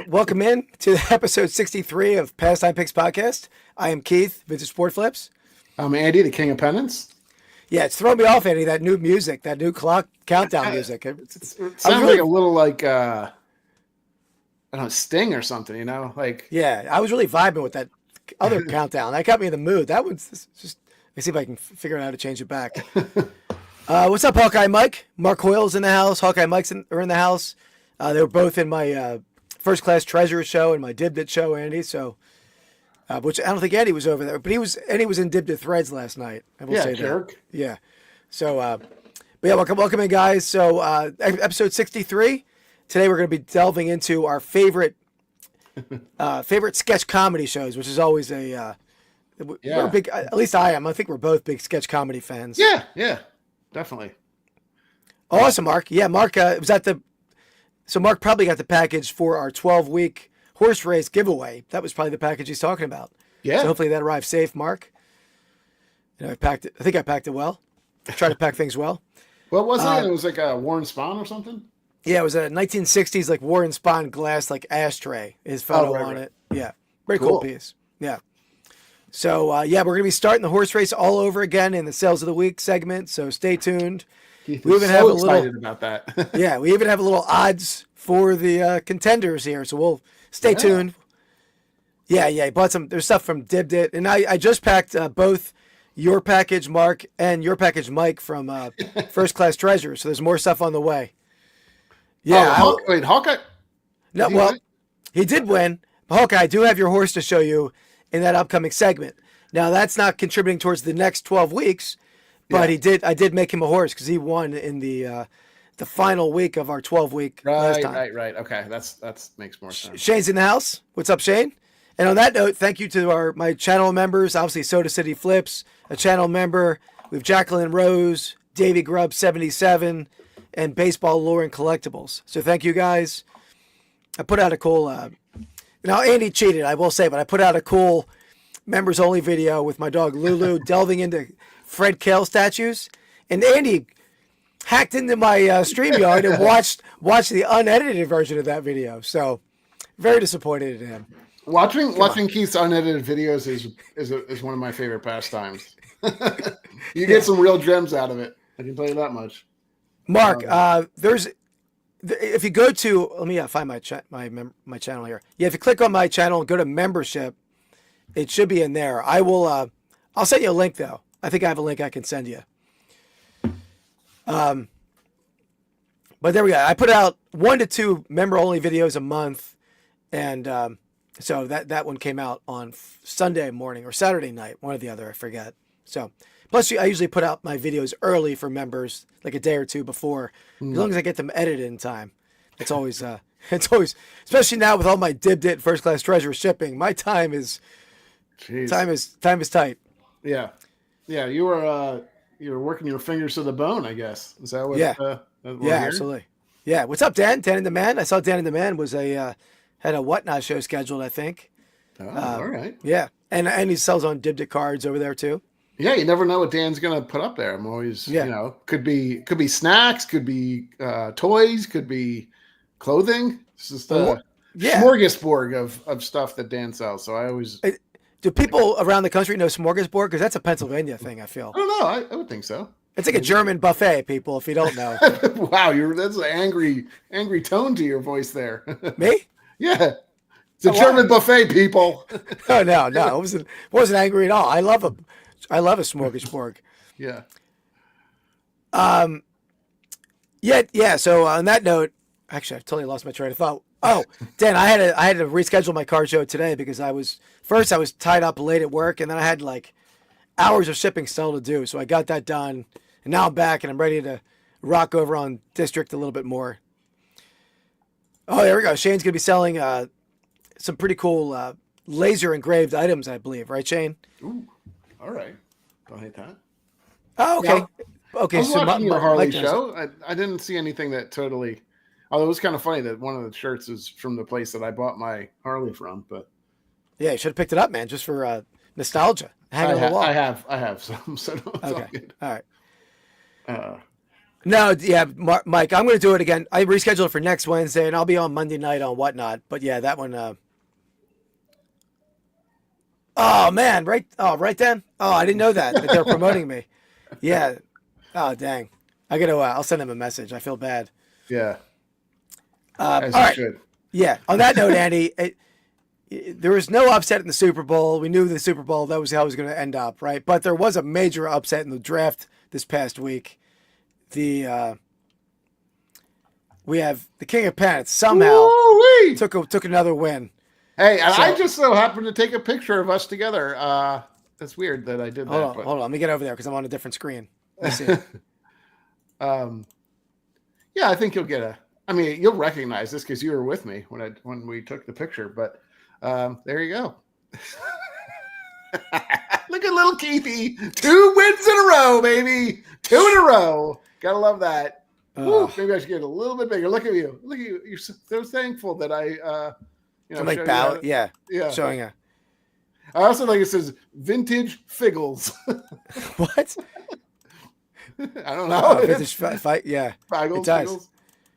Welcome in to episode 63 of Pastime Picks Podcast. I am Keith, Vintage Sport Flips. I'm Andy, the king of Pennants. Yeah, it's throwing me off, Andy, that new music, that new clock countdown music. It sounds like a little like, I don't know, Sting or something, you know? Like, yeah, I was really vibing with that other countdown. That got me in the mood. That one's just, let me see if I can figure out how to change it back. What's up, Hawkeye Mike? Mark Hoyle's in the house. Hawkeye Mike's are in the house. They were both in my First Class Treasure show and my Dib Dit show, Andy. So, which I don't think Andy was over there, but he was in Dib Dit Threads last night. I will say jerk. that. Yeah. So, but yeah, welcome in, guys. So, episode 63. Today we're going to be delving into our favorite sketch comedy shows, which is always we're big. At least I am. I think we're both big sketch comedy fans. Yeah, definitely. Awesome, Mark. Yeah, Mark was at the. So Mark probably got the package for our 12-week horse race giveaway. That was probably the package he's talking about. Yeah. So hopefully that arrived safe, Mark. I packed it. I think I packed it well. I try to pack things well. What was it? It was like a Warren Spahn or something? Yeah, it was a 1960s like Warren Spahn glass like ashtray. His photo on it. Yeah. Very cool piece. Yeah. So we're going to be starting the horse race all over again in the Sales of the Week segment. So stay tuned. We even have excited about that. Yeah, we even have a little odds for the contenders here, so we'll stay tuned. Yeah, bought some. There's stuff from Dib Dit, and I just packed both your package, Mark, and your package, Mike, from First Class Treasure. So there's more stuff on the way. Yeah. Wait, Hawkeye? No, he did win. Hawkeye, I do have your horse to show you in that upcoming segment. Now that's not contributing towards the next 12 weeks. But I did make him a horse because he won in the final week of our 12-week last time. Right. Okay, that makes more sense. Shane's in the house. What's up, Shane? And on that note, thank you to my channel members. Obviously, Soda City Flips, a channel member. We have Jacqueline Rose, Davey Grubb 77, and Baseball Lore and Collectibles. So thank you guys. I put out a cool. Now Andy cheated, I will say, but I put out a cool members only video with my dog Lulu delving into Fred Kale statues, and Andy hacked into my StreamYard and watched the unedited version of that video. So very disappointed in him. Watching Keith's unedited videos is one of my favorite pastimes. You get some real gems out of it. I can tell you that much. Mark, if you go to let me find my channel here. Yeah, if you click on my channel and go to membership, it should be in there. I'll send you a link though. I think I have a link I can send you. But there we go. I put out 1 to 2 member-only videos a month, and so that one came out on Sunday morning or Saturday night, one or the other, I forget. So, plus I usually put out my videos early for members, like a day or two before, as long as I get them edited in time. It's always, especially now with all my Dib Dit First Class Treasure shipping, my time is tight. Yeah, you were working your fingers to the bone, I guess. Is that what? Yeah, absolutely. Yeah, what's up, Dan? Dan in the Man. I saw Dan in the Man was had a Whatnot show scheduled, I think. Oh, all right. Yeah, and he sells on Dib Dit cards over there too. Yeah, you never know what Dan's gonna put up there. I'm always, could be snacks, could be toys, could be clothing. It's just smorgasbord of stuff that Dan sells. So I always. Do people around the country know smorgasbord? Because that's a Pennsylvania thing, I feel. I don't know. I would think so. It's like a German buffet, people, if you don't know. Wow, that's an angry tone to your voice there. Me? Yeah. It's a German buffet, people. No. It wasn't angry at all. I love a smorgasbord. Yeah. Yeah. So on that note, actually, I totally lost my train of thought. Oh, Dan, I had to reschedule my car show today because I was tied up late at work, and then I had like hours of shipping still to do. So I got that done, and now I'm back and I'm ready to rock over on District a little bit more. Oh, there we go. Shane's gonna be selling some pretty cool laser engraved items, I believe, right, Shane? Ooh, all right. Don't hate that. Oh, okay. Yeah. Okay. I was so watching your Harley show. I didn't see anything that totally. Although it was kind of funny that one of the shirts is from the place that I bought my Harley from, but yeah, you should have picked it up, man, just for nostalgia. Hang on the wall. I have some, so no, it's okay. all good. All right. No, yeah, Mike, I'm going to do it again. I rescheduled it for next Wednesday, and I'll be on Monday night on Whatnot. But yeah, that one. Oh man, right. Oh, right then. Oh, I didn't know that they're promoting me. Yeah. Oh, dang. I gotta. I'll send them a message. I feel bad. Yeah. As you should. Yeah. On that note, Andy, there was no upset in the Super Bowl. We knew the Super Bowl, that was how it was going to end up, right? But there was a major upset in the draft this past week. We have the King of Pennants somehow took another win. Hey, and I just so happened to take a picture of us together. That's weird that I did that. Hold on. Let me get over there because I'm on a different screen. Let's see. Yeah, I think you'll recognize this because you were with me when we took the picture. But there you go. Look at little Keithy. 2 wins in a row, baby. 2 in a row. Gotta love that. Ooh, maybe I should get a little bit bigger. Look at you. Look at you. You're so thankful that I like bow. Yeah. Showing you. I also like it says vintage Figgles. What? I don't know. Vintage fight. Yeah. Figgles.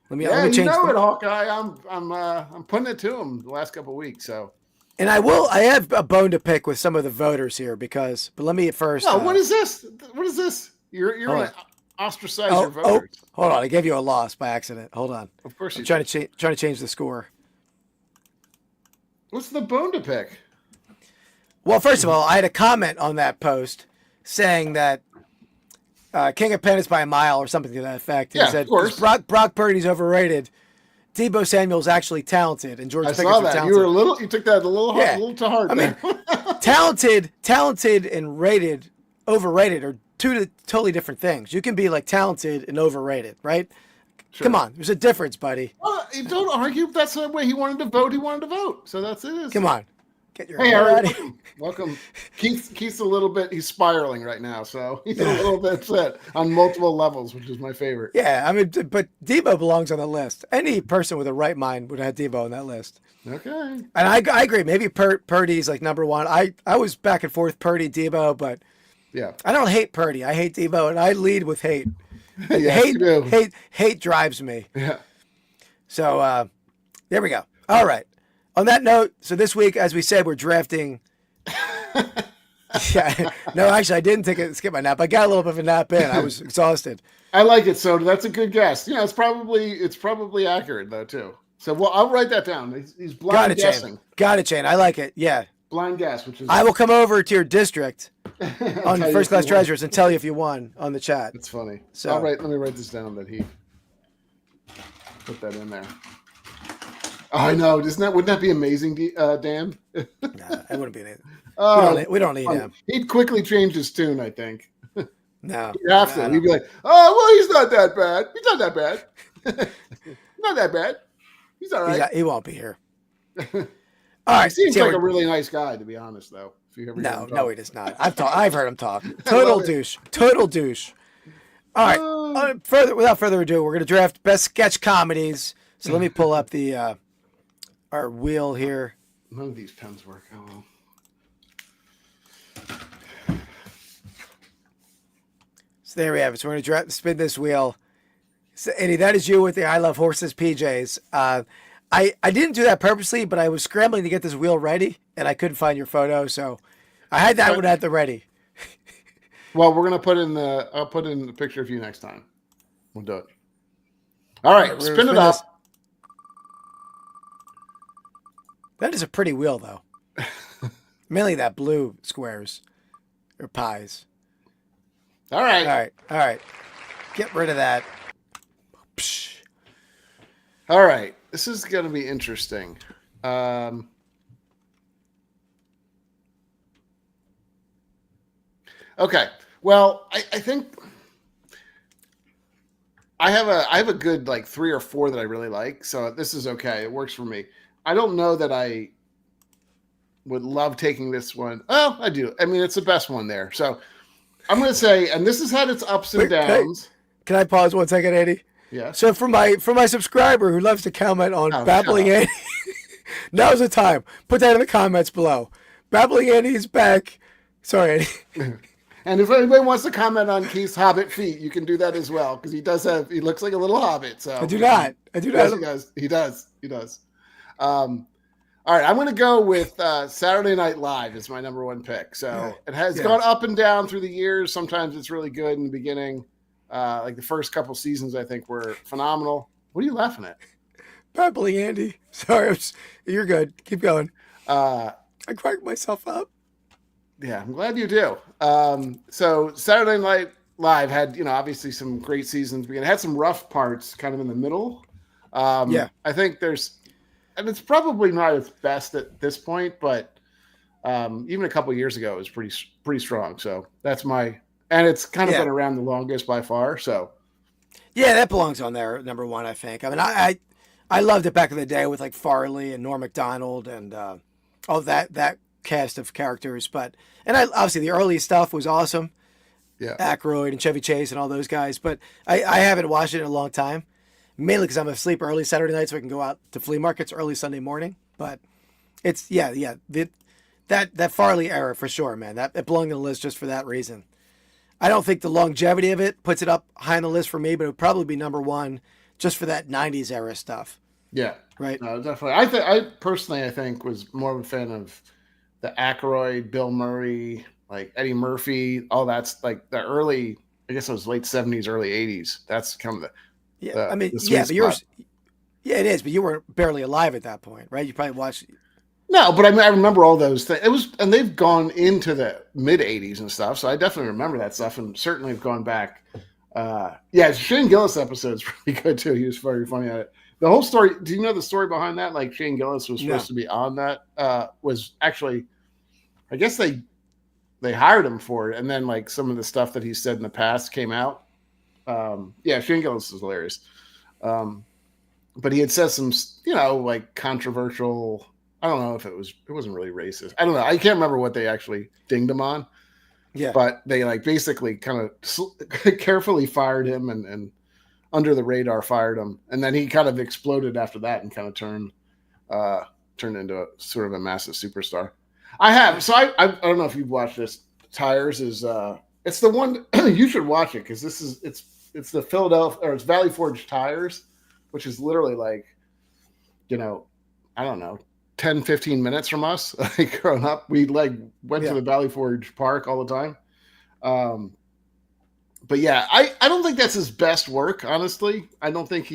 Let me change. You know it, Hawkeye. I'm putting it to him the last couple of weeks. So. And I have a bone to pick with some of the voters here but let me at first. No, what is this? What is this? You're going to ostracize your voters. Hold on. I gave you a loss by accident. Hold on. Of course I'm trying to change the score. What's the bone to pick? Well, first of all, I had a comment on that post saying that King of Pennants by a mile or something to that effect. He said, of course. Brock Purdy's overrated. Deebo Samuel's actually talented, and George Pickett's talented. You took that a little too hard. I mean, talented and overrated are two totally different things. You can be like talented and overrated, right? Sure. Come on, there's a difference, buddy. Don't argue. That's the way he wanted to vote. He wanted to vote, so that's it. Come on, get your hair out of here. Welcome. Keith's a little bit. He's spiraling right now, so he's a little bit upset on multiple levels, which is my favorite. Yeah, I mean, but Deebo belongs on the list. Any person with a right mind would have Deebo on that list. Okay. And I agree. Maybe Purdy's like number one. I was back and forth Purdy, Deebo, but yeah, I don't hate Purdy. I hate Deebo, and I lead with hate. Yes, hate drives me. Yeah. So there we go. All right. On that note, so this week, as we said, we're drafting. Yeah. No, actually, I didn't skip my nap. I got a little bit of a nap in. I was exhausted. I like it, Soda. That's a good guess. It's probably accurate though too. So I'll write that down. He's blind guessing. Got it, Shane. I like it. Yeah. Blind guess, which is. I will come over to your district on First Class Treasures and tell you if you won on the chat. That's funny. So let me write this down that he put that in there. Oh, I know. Wouldn't that be amazing, Dan? Nah, it wouldn't be anything. We don't need him. He'd quickly change his tune, I think. No. He'd have to. He'd be like, oh, well, he's not that bad. He's not that bad. Not that bad. He's all right. He won't be here. All right. He seems like a really nice guy, to be honest, though. If you ever no, he does not. I've heard him talk. Total douche. All right. Without further ado, we're going to draft best sketch comedies. So let me pull up the our wheel here. None of these pens work. Oh, well. So there we have it. So we're going to spin this wheel. So, Eddie, that is you with the I Love Horses PJs. I didn't do that purposely, but I was scrambling to get this wheel ready, and I couldn't find your photo, so I had that one at the ready. Well, we're gonna I'll put in the picture of you next time. We'll do it. All right, spin it up. That is a pretty wheel, though. Mainly that blue squares or pies. All right. Get rid of that. All right. This is going to be interesting. Okay. Well, I think I have a good like 3 or 4 that I really like. So this is okay. It works for me. I don't know that I would love taking this one. Well, I do. I mean, it's the best one there. So I'm going to say, and this has had its ups and downs. Can I pause 1 second, Eddie? Yeah. So for my subscriber who loves to comment on Babbling Andy, now's the time. Put that in the comments below. Babbling Andy is back. Sorry, Eddie. And if anybody wants to comment on Keith's hobbit feet, you can do that as well, because he looks like a little hobbit. So I do not. Yes, he does. All right, I'm going to go with Saturday Night Live as my number one pick. So it has gone up and down through the years. Sometimes it's really good in the beginning. Like the first couple seasons, I think, were phenomenal. What are you laughing at? Probably Andy. Sorry, you're good. Keep going. I cracked myself up. Yeah, I'm glad you do. So Saturday Night Live had, obviously some great seasons. It had some rough parts kind of in the middle. I think and it's probably not its best at this point, but even a couple of years ago, it was pretty strong. So that's and it's kind of been around the longest by far. So yeah, that belongs on there, number one, I think. I mean, I loved it back in the day with like Farley and Norm Macdonald and all that cast of characters. And obviously the early stuff was awesome. Yeah, Aykroyd and Chevy Chase and all those guys. But I haven't watched it in a long time, mainly because I'm asleep early Saturday night, so I can go out to flea markets early Sunday morning. But it's that Farley era for sure, man. It belonged on the list just for that reason. I don't think the longevity of it puts it up high on the list for me, but it would probably be number one just for that 90s era stuff. Yeah. Right. No, definitely. I personally think was more of a fan of the Aykroyd, Bill Murray, like Eddie Murphy, all that's like the early, I guess it was late 70s, early 80s. That's kind of it is, but you were barely alive at that point, right? You probably watched. No, but I remember all those things. And they've gone into the mid 80s and stuff. So I definitely remember that stuff, and certainly have gone back. Shane Gillis episode is really good too. He was very funny at it. The whole story. Do you know the story behind that? Like Shane Gillis was supposed to be on that. Was actually, I guess they hired him for it, and then like some of the stuff that he said in the past came out. Shane Gillis is hilarious. But he had said some, like controversial. I don't know if it wasn't really racist. I don't know. I can't remember what they actually dinged him on. Yeah. But they like basically kind of carefully fired him and under the radar fired him. And then he kind of exploded after that and kind of turned into a sort of a massive superstar. I have. So I don't know if you've watched this. Tires is it's the one you should watch it, because it's the Philadelphia, or it's Valley Forge Tires, which is literally like, I don't know, 10, 15 minutes from us. Like growing up, we like went to the Valley Forge Park all the time. But yeah, I don't think that's his best work, honestly. I don't think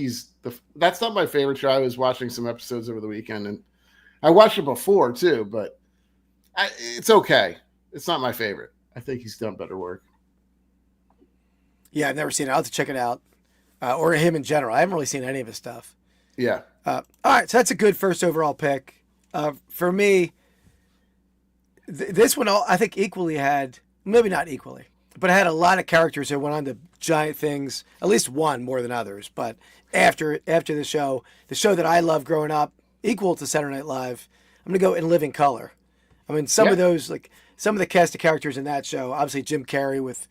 that's not my favorite show. I was watching some episodes over the weekend, and I watched it before too, but it's okay. It's not my favorite. I think he's done better work. Yeah, I've never seen it. I'll have to check it out. Or him in general. I haven't really seen any of his stuff. Yeah. All right, so that's a good first overall pick. For me, this one I think equally had, maybe not equally, but it had a lot of characters that went on to giant things, at least one more than others. But after the show that I loved growing up, equal to Saturday Night Live, I'm going to go In Living Color. I mean, some of those, like some of the cast of characters in that show, obviously Jim Carrey was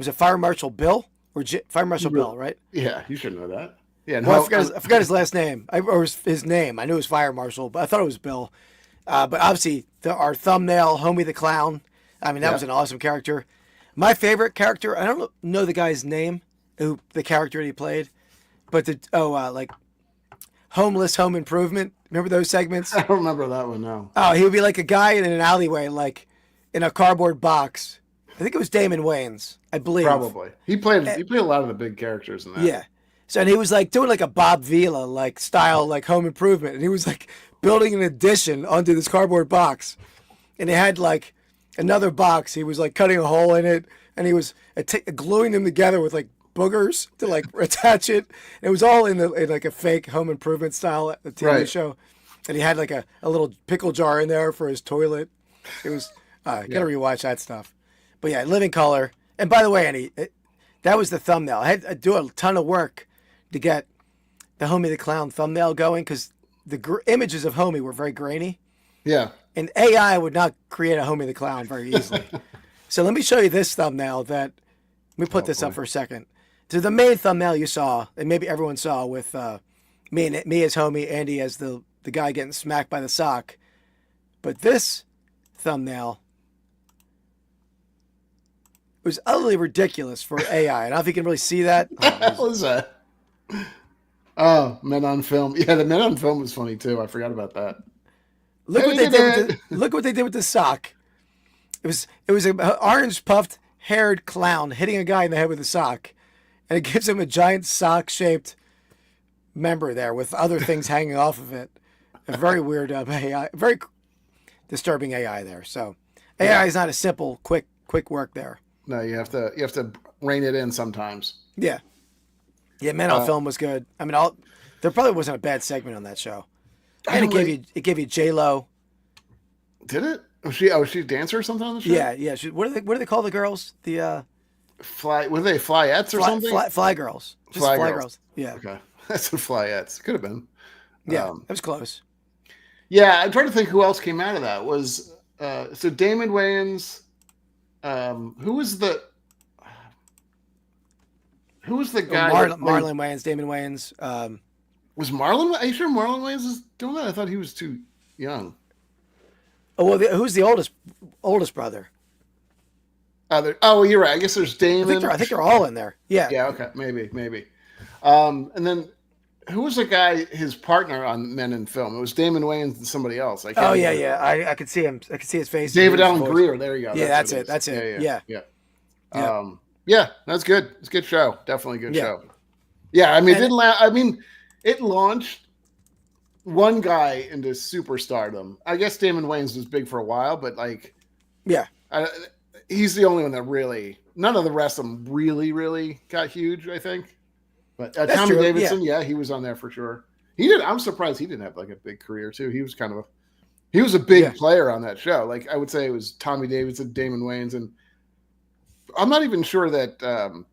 it Fire Marshal Bill? Or Fire Marshal Bill, right? Yeah, you should know that. Yeah, no, I forgot his last name, or his name. I knew it was Fire Marshal, but I thought it was Bill. But obviously, our thumbnail, Homie the Clown. I mean, that was an awesome character. My favorite character, I don't know the guy's name, the character that he played, but like Homeless Home Improvement. Remember those segments? I don't remember that one, no. Oh, he would be like a guy in an alleyway, like in a cardboard box. I think it was Damon Wayans, I believe. Probably. He played a lot of the big characters in that. Yeah. So, and he was like doing like a Bob Vila like style, like Home Improvement. And he was like building an addition onto this cardboard box. And he had like another box. He was like cutting a hole in it. And he was gluing them together with like boogers to like attach it. And it was all in like a fake Home Improvement style TV show. And he had like a little pickle jar in there for his toilet. It was, gotta rewatch that stuff. But yeah, Living Color. And by the way, Andy, that was the thumbnail. I had to do a ton of work to get the Homie the Clown thumbnail going, because the images of Homie were very grainy. Yeah. And AI would not create a Homie the Clown very easily. So let me show you this thumbnail let me put this up for a second. So the main thumbnail you saw, and maybe everyone saw, with me as Homie, Andy as the guy getting smacked by the sock. But this thumbnail was utterly ridiculous for AI. I don't know if you can really see that. What was that? Oh, Men on Film. Yeah, the Men on Film was funny too. I forgot about that. Look what they did with the sock. It was an orange puffed haired clown hitting a guy in the head with a sock, and it gives him a giant sock shaped member there with other things hanging off of it. A very weird AI, very disturbing AI there. So AI is not a simple, quick work there. No, you have to rein it in sometimes. Yeah. Yeah, Men on Film was good. I mean, there probably wasn't a bad segment on that show. And it gave you J-Lo. Did it? Was she a dancer or something on the show? Yeah. What do they call the girls? The were they flyettes or something? Fly girls. Just fly girls. Yeah. Okay. That's what flyettes. Could have been. Yeah, it was close. Yeah, I'm trying to think who else came out of that. Was so Damon Wayans, who was the guy? Marlon Wayans, Damon Wayans. Was Marlon? Are you sure Marlon Wayans is doing that? I thought he was too young. Oh well, who's the oldest brother? You're right. I guess there's Damon. I think they're all in there. Yeah. Yeah. Okay. Maybe. And then who was the guy? His partner on Men in Film. It was Damon Wayans and somebody else. I could see him. I could see his face. David Allen Greer. There you go. Yeah, that's it. Yeah. Yeah, that's good. It's a good show. Definitely a good show. Yeah, I mean, it launched one guy into superstardom. I guess Damon Wayans was big for a while, but he's the only one that really. None of the rest of them really got huge. I think, but Tommy Davidson, he was on there for sure. He did. I'm surprised he didn't have like a big career too. He was a big player on that show. Like I would say, it was Tommy Davidson, Damon Wayans, and I'm not even sure that.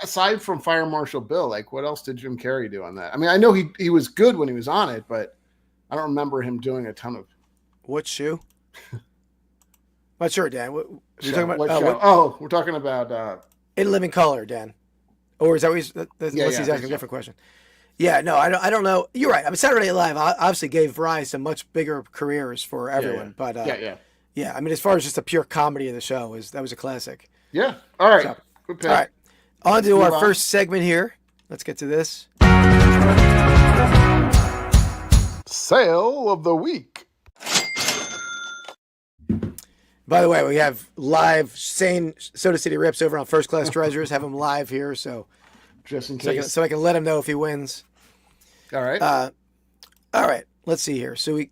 Aside from Fire Marshal Bill, like what else did Jim Carrey do on that? I mean, I know he was good when he was on it, but I don't remember him doing a ton of. What shoe? Not sure, Dan. What you're talking about? We're talking about In Living Color, Dan. Or is that what he's asking a different question? Yeah, no, I don't know. You're right. I mean, Saturday Night Live obviously gave rise to much bigger careers for everyone. But I mean, as far as just the pure comedy of the show, that was a classic. Yeah. All right. So, good pick. All right. On to our first segment here. Let's get to this. Sale of the week. By the way, we have live Sane Soda City Rips over on First Class Treasures. Have him live here, just in case, so I can let him know if he wins. All right. All right. Let's see here. So let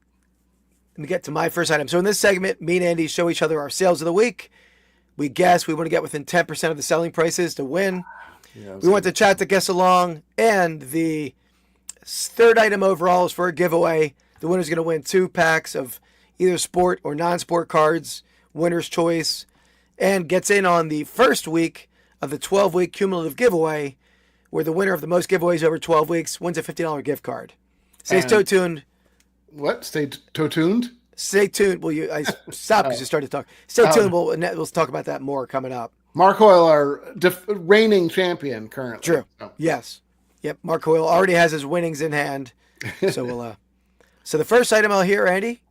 me get to my first item. So in this segment, me and Andy show each other our sales of the week. We guess we want to get within 10% of the selling prices to win. Yeah, we want to chat to guess along, and the third item overall is for a giveaway. The winner's going to win 2 packs of either sport or non-sport cards, winner's choice, and gets in on the first week of the 12-week cumulative giveaway, where the winner of the most giveaways over 12 weeks wins a $50 gift card. Stay tuned. What? Stay tuned? Stay tuned. Well, I stopped because you started to talk. Stay tuned. We'll talk about that more coming up. Mark Hoyle, our reigning champion currently. True. Oh. Yes. Yep. Mark Hoyle already has his winnings in hand. So we'll. So the first item I'll hear, Andy.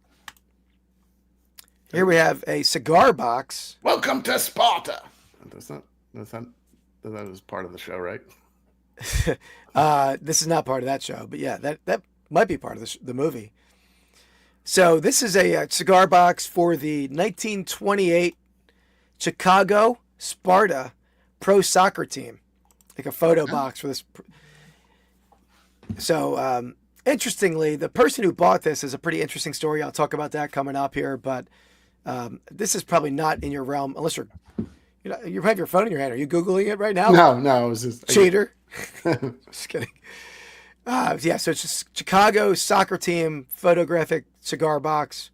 Here we have a cigar box. Welcome to Sparta. That was part of the show, right? This is not part of that show, but yeah, that might be part of the movie. So this is a cigar box for the 1928 Chicago Sparta pro soccer team, like a photo box for this. So interestingly, the person who bought this is a pretty interesting story. I'll talk about that coming up here, but this is probably not in your realm unless you have your phone in your hand. Are you Googling it right now? No, it was just cheater. Just kidding. So it's just Chicago soccer team photographic cigar box.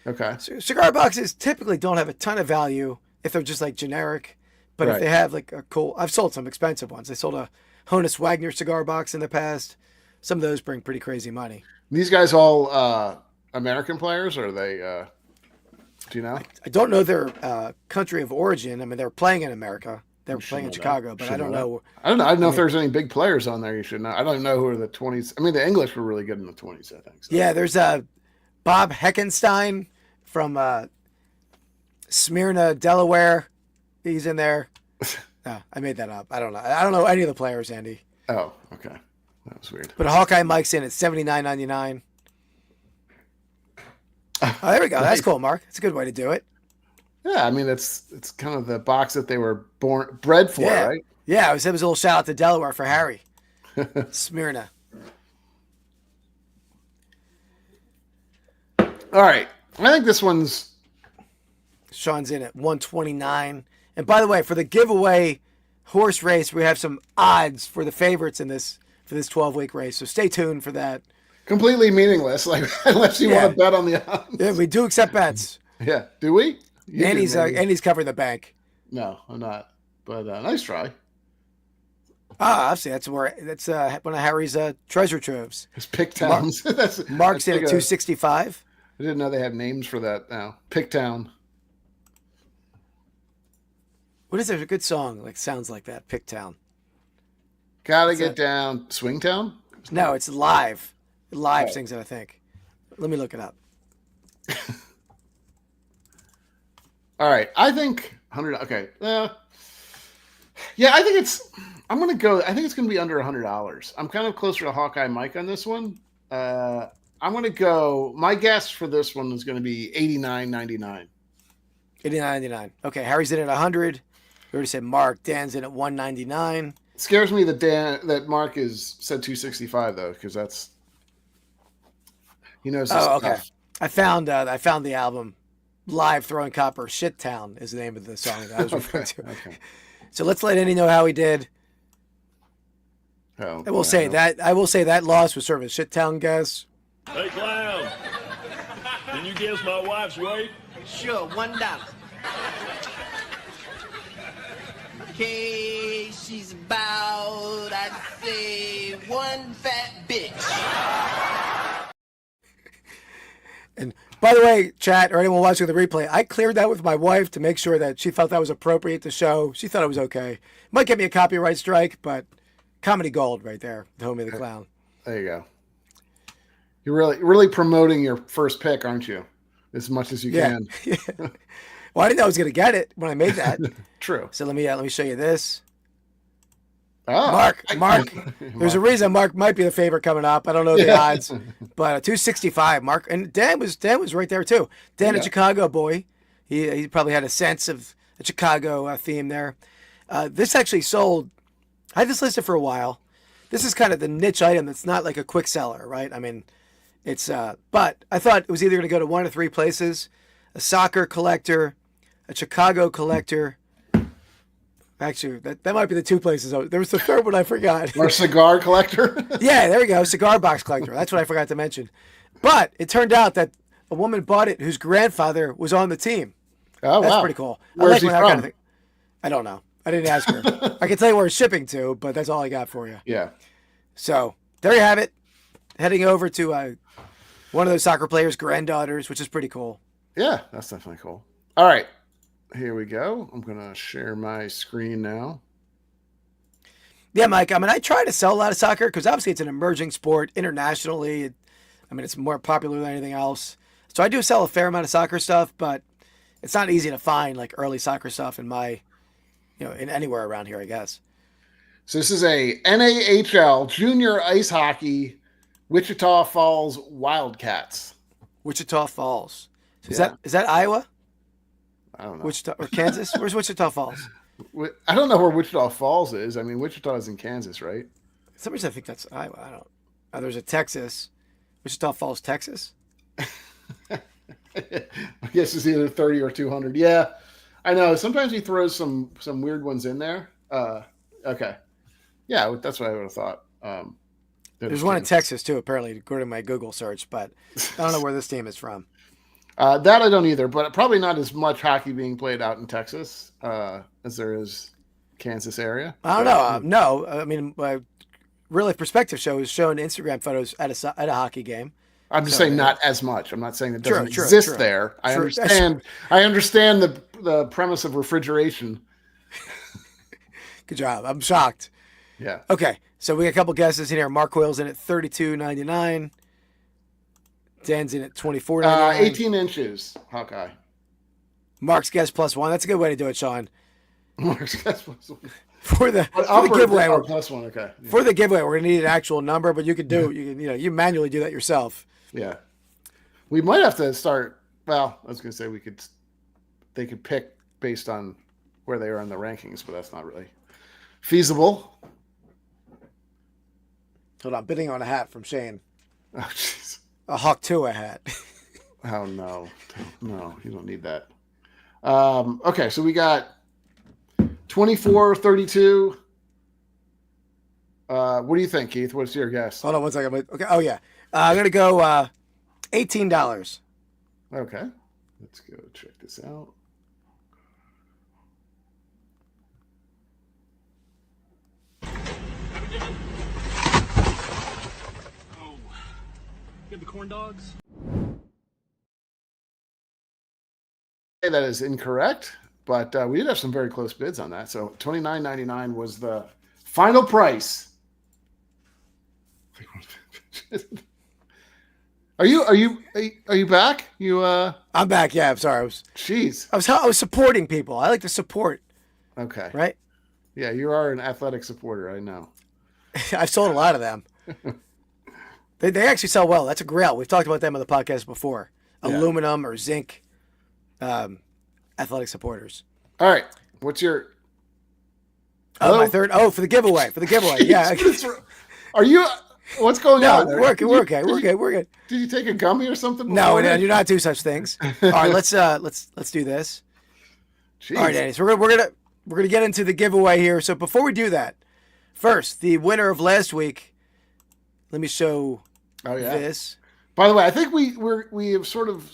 Okay. So cigar boxes typically don't have a ton of value if they're just like generic, but if they have like a cool, I've sold some expensive ones. I sold a Honus Wagner cigar box in the past. Some of those bring pretty crazy money. These guys all American players, or are they? Do you know? I don't know their country of origin. I mean, they're playing in America. They're playing in Chicago, but I don't know. I don't know if there's any big players on there. You should know. I don't know who are the 20s. I mean, the English were really good in the 20s, I think. So. Yeah, there's Bob Heckenstein from Smyrna, Delaware. He's in there. No, I made that up. I don't know. I don't know any of the players, Andy. Oh, okay. That was weird. But Hawkeye Mike's in at $79.99. Oh, there we go. That's cool, Mark. That's a good way to do it. Yeah, I mean it's kind of the box that they were bred for, right? Yeah, it was a little shout out to Delaware for Harry. Smyrna. All right. I think this one's Sean's in at 129. And by the way, for the giveaway horse race, we have some odds for the favorites in this 12-week race. So stay tuned for that. Completely meaningless, like unless you want to bet on the odds. Yeah, we do accept bets. Yeah, do we? Andy's covering the bank. No, I'm not. But nice try. Obviously that's one of Harry's treasure troves. His pick towns. Mark's in at 265. I didn't know they had names for that now. Picktown. What is there? A good song like sounds like that. Picktown. Gotta get down. Swingtown? No, it's live. Live sings it, I think. Let me look it up. All right. I think 100. Okay. Yeah, I think it's going to be under $100. I'm kind of closer to Hawkeye Mike on this one. I'm going to go. My guess for this one is going to be $89.99. $89.99. Okay, Harry's in at 100. We already said Mark. Dan's in at 199. It scares me that Mark said 265 though, because he knows. Okay. I found the album. Live Throwing Copper. Shit Town is the name of the song that I was referring to. Okay. So let's let Andy know how he did. I will say that loss was sort of a shit town guess. Hey, clown. Can you guess my wife's weight? Sure, $1. Okay, she's about, I'd say, one fat bitch. And by the way, chat or anyone watching the replay, I cleared that with my wife to make sure that she felt that was appropriate to show. She thought it was okay. Might get me a copyright strike, but comedy gold right there. The Homie the Clown. There you go. You're really promoting your first pick, aren't you? As much as you can. Yeah. Well, I didn't know I was going to get it when I made that. True. So let me show you this. Oh, Mark. There's a reason Mark might be the favorite coming up. I don't know the odds, but 265. Mark and Dan was right there too. Dan, a Chicago boy. He probably had a sense of a Chicago theme there. This actually sold. I had this listed for a while. This is kind of the niche item that's not like a quick seller, right? I mean, it's. But I thought it was either going to go to one of three places: a soccer collector, a Chicago collector. Actually, that might be the two places. There was the third one I forgot. Or cigar collector? Yeah, there we go. Cigar box collector. That's what I forgot to mention. But it turned out that a woman bought it whose grandfather was on the team. Oh, That's wow. pretty cool. Where's he from? Kind of I don't know. I didn't ask her. I can tell you where it's shipping to, but that's all I got for you. Yeah. So there you have it. Heading over to one of those soccer players' granddaughters, which is pretty cool. Yeah, that's definitely cool. All right. Here we go. I'm going to share my screen now. Yeah, Mike. I mean, I try to sell a lot of soccer because obviously it's an emerging sport internationally. It's more popular than anything else. So I do sell a fair amount of soccer stuff, but it's not easy to find like early soccer stuff in in anywhere around here, I guess. So this is a NAHL Junior Ice Hockey Wichita Falls Wildcats. Wichita Falls. So is that Iowa? I don't know. Wichita or Kansas? Where's Wichita Falls? I don't know where Wichita Falls is. I mean, Wichita is in Kansas, right? For some reason I think that's Iowa. I don't. There's a Texas. Wichita Falls, Texas. I guess it's either 30 or 200. Yeah, I know. Sometimes he throws some weird ones in there. Okay. Yeah, that's what I would have thought. There's one in Texas too, apparently, according to my Google search, but I don't know where this team is from. That I don't either, but probably not as much hockey being played out in Texas as there is Kansas area. I don't know. No, I mean, Real Life Perspective show is showing Instagram photos at a hockey game. I'm just saying not as much. I'm not saying it doesn't exist there. I understand. I understand the premise of refrigeration. Good job. I'm shocked. Yeah. Okay, so we got a couple guesses in here. Mark Hoyle's in at $32.99. Dan's in at $24.99. 18 inches, Hawkeye. Mark's guess +1. That's a good way to do it, Sean. Mark's got plus one. For the giveaway. Plus one, okay. Yeah. For the giveaway, we're gonna need an actual number, but you you manually do that yourself. Yeah. We might have to start. Well, I was gonna say they could pick based on where they are in the rankings, but that's not really feasible. Hold on, bidding on a hat from Shane. Oh, jeez. A Hawk Tua hat. Oh no, you don't need that. Okay, so we got 24, 32. What do you think, Keith? What's your guess? Hold on one second. Okay. Oh yeah, I'm gonna go $18. Okay, let's go check this out. Oh, get the corn dogs. That is incorrect, but we did have some very close bids on that. So $29.99 was the final price. Are you back? I'm back. Yeah, I'm sorry. I was supporting people. I like to support. Okay. Right? Yeah, you are an athletic supporter, I know. I've sold a lot of them. They actually sell well. That's a grail. We've talked about them on the podcast before. Yeah. Aluminum or zinc athletic supporters. All right. What's your... my third. Oh, for the giveaway. Yeah. Are you... What's going on? We're okay. We're good. Did you take a gummy or something? No, do not do such things. All right, let's do this. Jeez. All right, Danny. So we're gonna get into the giveaway here. So before we do that, first the winner of last week. Let me show this. By the way, I think we have sort of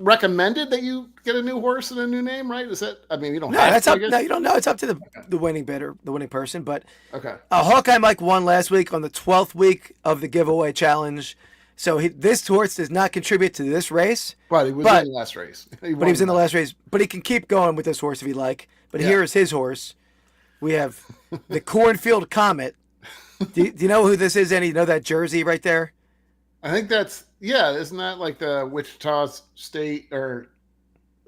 recommended that you get a new horse and a new name, right? Is that? I mean, you don't. No, that's up. No, you don't know. It's up to the winning bidder, the winning person. But okay. Hawkeye Mike won last week on the 12th week of the giveaway challenge. So this horse does not contribute to this race. But he was in the last race. He was in the last race. But he can keep going with this horse if he'd like. But here is his horse. We have the Cornfield Comet. Do you know who this is, Andy? You know that jersey right there? I think that's, isn't that like the Wichita State or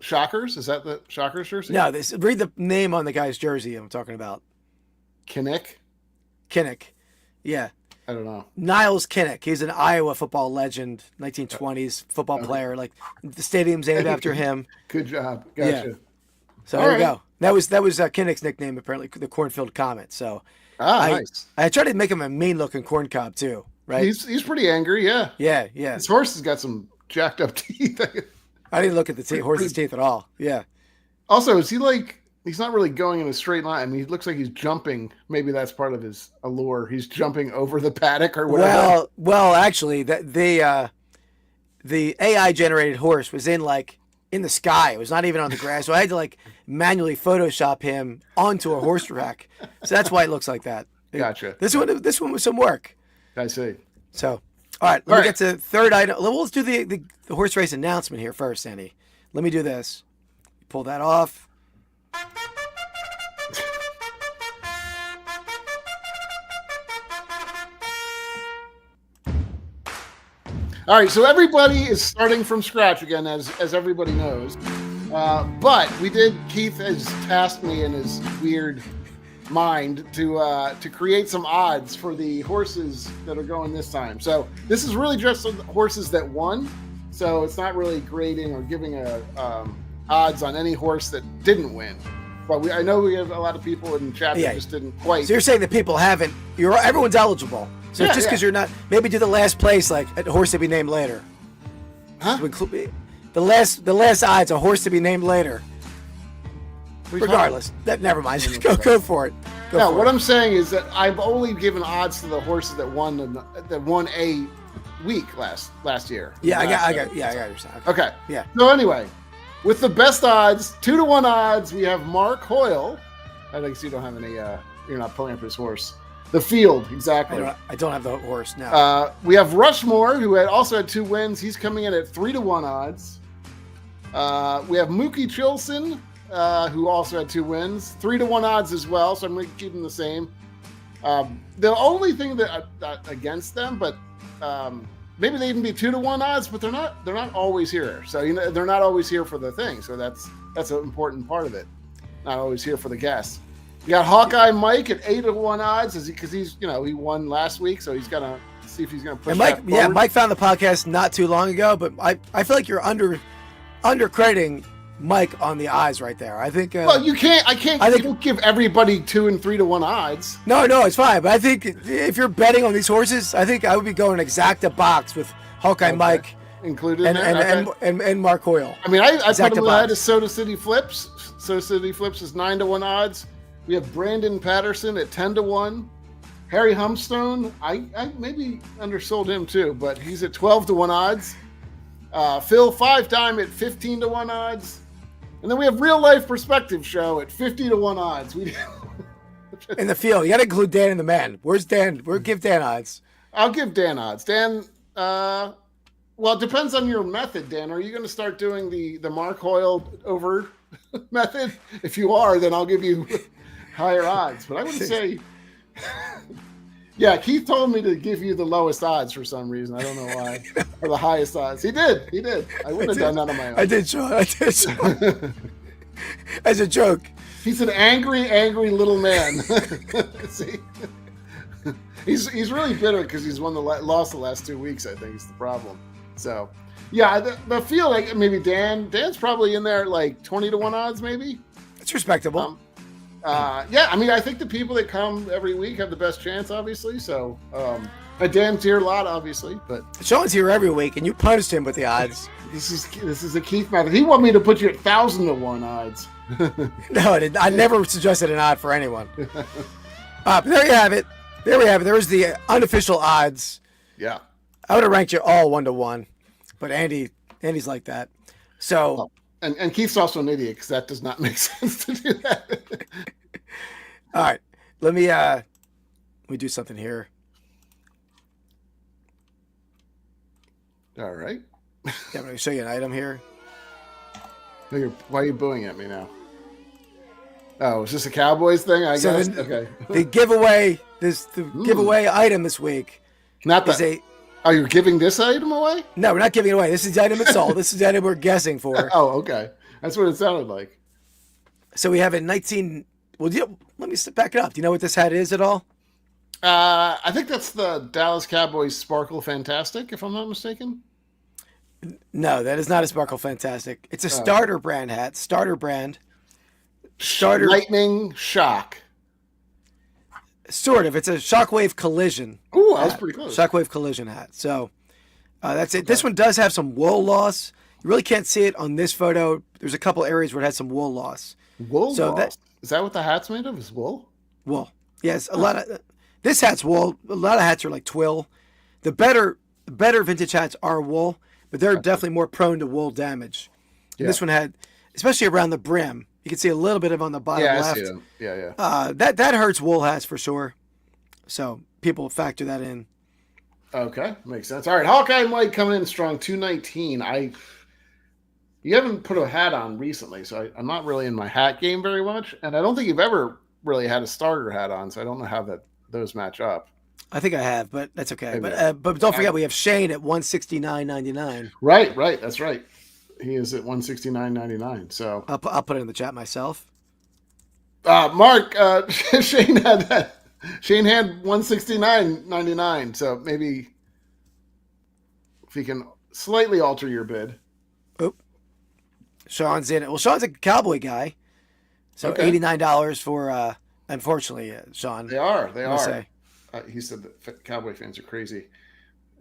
Shockers? Is that the Shockers jersey? No, read the name on the guy's jersey I'm talking about. Kinnick? Yeah. I don't know. Niles Kinnick. He's an Iowa football legend, 1920s football player. Like the stadium's named after him. Good job. Gotcha. Yeah. So there we go. That was Kinnick's nickname, apparently, the Cornfield Comet. So nice. I tried to make him a mean-looking corn cob too. Right? He's pretty angry, yeah. Yeah. His horse has got some jacked up teeth. I didn't look at the horse's teeth at all. Yeah. Also, is he he's not really going in a straight line. I mean, he looks like he's jumping. Maybe that's part of his allure. He's jumping over the paddock or whatever. Well, actually, the AI-generated horse was in the sky. It was not even on the grass. So I had to manually Photoshop him onto a horse rack. So that's why it looks like that. Gotcha. This one was some work. I see. So, all right, let me get to the third item. Let's do the horse race announcement here first, Andy. Let me do this. Pull that off. All right, so everybody is starting from scratch again, as everybody knows. But Keith has tasked me in his weird mind to create some odds for the horses that are going this time. So this is really just the horses that won. So it's not really grading or giving odds on any horse that didn't win. But I know we have a lot of people in chat that just didn't quite. So you're saying that people haven't? Everyone's eligible. So just because you're not, maybe do the last place a horse to be named later. Huh? The last odds, a horse to be named later. Regardless, never mind. Go for it. What I'm saying is that I've only given odds to the horses that won a week last year. Yeah, I got your side. Okay. Yeah. So anyway, with the best odds, 2-1 odds, we have Mark Hoyle. I think you don't have any. You're not pulling up his horse. The field, exactly. I don't have the horse now. We have Rushmore, who also had 2 wins. He's coming in at 3-1 odds. We have Mookie Chilson, who also had 2 wins, 3-1 odds as well. So I'm going to keep them the same. The only thing that against them, but maybe they even be 2-1 odds, but they're not always here. So they're not always here for the thing. So that's an important part of it. not always here for the guests. You got Hawkeye Mike at 8-1 odds, because he's he won last week, so he's gonna see if he's gonna push. And Mike, that forward. Mike found the podcast not too long ago, but I feel like you're undercrediting Mike on the odds right there. I think. Well, you can't. You don't give everybody 2 and 3-1 odds. No, it's fine. But I think if you're betting on these horses, I think I would be going exacta box with Hawkeye Mike included and Mark Hoyle. I mean, I put him ahead of Soda City Flips. Soda City Flips is 9-1 odds. We have Brandon Patterson at 10-1. Harry Humstone, I maybe undersold him too, but he's at 12-1 odds. Phil 5-Time at 15-1 odds. And then we have Real Life Perspective Show at 50-1 odds. In the field, you got to include Dan and the man. Where's Dan? Give Dan odds. I'll give Dan odds. Dan, well, it depends on your method, Dan. Are you going to start doing the Mark Hoyle over method? If you are, then I'll give you higher odds. But I would say, yeah, Keith told me to give you the lowest odds for some reason. I don't know why. Or the highest odds. He did. I wouldn't have done that on my own. I did, Sean. As a joke. He's an angry little man. See? He's really bitter because he's lost the last 2 weeks, I think is the problem. So, yeah, I feel like maybe Dan's probably in there like 20-1 odds, maybe. It's respectable. Yeah, I mean, I think the people that come every week have the best chance, obviously. So, Dan's here a lot, obviously, but Sean's here every week, and you punished him with the odds. This is a Keith method. He wanted me to put you at 1,000-1 odds. No, I never suggested an odd for anyone. But there you have it. There we have it. There was the unofficial odds. Yeah, I would have ranked you all 1-1, but Andy's like that. So, and Keith's also an idiot because that does not make sense to do that. All right, let me do something here. All right. Yeah, I'm going to show you an item here. Why are you booing at me now? Oh, is this a Cowboys thing? I guess. Okay. The giveaway item this week. Oh, you're giving this item away? No, we're not giving it away. This is the item it's sold. This is the item we're guessing for. Oh, okay. That's what it sounded like. So we have it 19. Well, let me back it up. Do you know what this hat is at all? I think that's the Dallas Cowboys Sparkle Fantastic, if I'm not mistaken. No, that is not a Sparkle Fantastic. It's a starter brand hat. Starter brand. Lightning Shock. Sort of. It's a Shockwave Collision. Ooh, that's pretty close. Shockwave Collision hat. So that's it. Okay. This one does have some wool loss. You really can't see it on this photo. There's a couple areas where it has some wool loss. Wool loss? Is that what the hat's made of? Is wool? Wool. Yes, a lot of this hat's wool. A lot of hats are like twill. The better vintage hats are wool, but they're definitely more prone to wool damage. Yeah. This one had, especially around the brim. You can see a little bit of on the bottom left. I see them. Yeah. That hurts wool hats for sure. So people factor that in. Okay, makes sense. All right, Hawkeye Mike coming in strong, 219. You haven't put a hat on recently, so I'm not really in my hat game very much, and I don't think you've ever really had a starter hat on, so I don't know how those match up. I think I have, but that's okay. But don't forget, we have Shane at $169.99. Right. That's right. He is at $169.99. So I'll put it in the chat myself. Mark, Shane had that. Shane had $169.99. So maybe if he can slightly alter your bid. Oh, Sean's in it. Well, Sean's a Cowboy guy, so $89 for. Unfortunately, Sean. They are. Say. He said that Cowboy fans are crazy.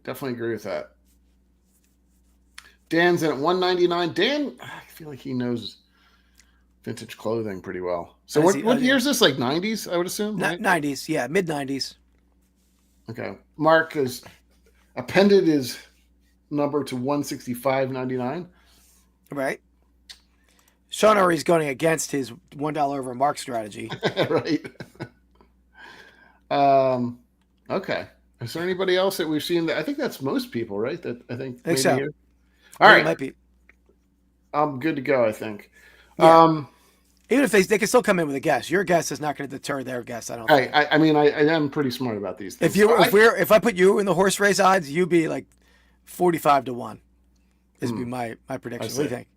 Definitely agree with that. Dan's in at $199. Dan, I feel like he knows vintage clothing pretty well. So what year is this? Like 90s, I would assume? Right? 90s, yeah, mid-90s. Okay. Mark has appended his number to $165.99. Right. Sean already's going against his $1 over Mark strategy. Right. Okay. Is there anybody else that we've seen? I think that's most people, right? I think so. Here. All right. It might be. I'm good to go, I think. Yeah. Even if they can still come in with a guess. Your guess is not going to deter their guess, I don't think. I mean, I am pretty smart about these things. If I put you in the horse race odds, you'd be like 45-1. This would be my prediction. What do you think?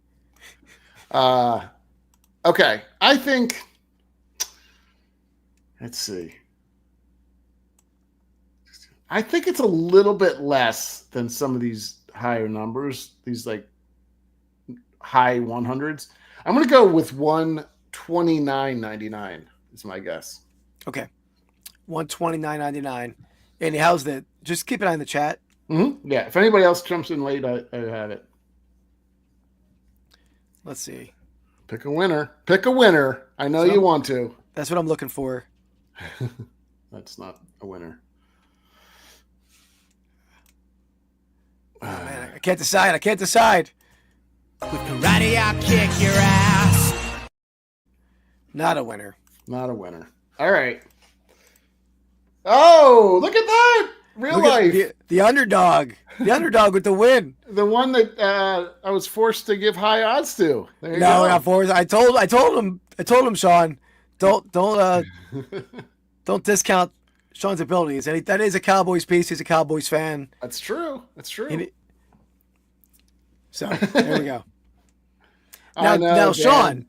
Okay, I think. Let's see. I think it's a little bit less than some of these higher numbers. These like high 100s. I'm going to go with 129.99 is my guess. Okay. 129.99. Andy, how's that? Just keep an eye on the chat. Mm-hmm. Yeah. If anybody else jumps in late, I have it. Let's see. Pick a winner. Pick a winner. I know you want to. That's what I'm looking for. That's not a winner. Oh, man, I can't decide. With karate, I'll kick your ass. Not a winner. Not a winner. All right. Oh, look at that. Real life. The underdog. The underdog with the win. The one that I was forced to give high odds to. There you go. No, not forced. I told him, Sean, don't discount Sean's abilities. And that is a Cowboys piece. He's a Cowboys fan. That's true. So there we go. Now, Sean.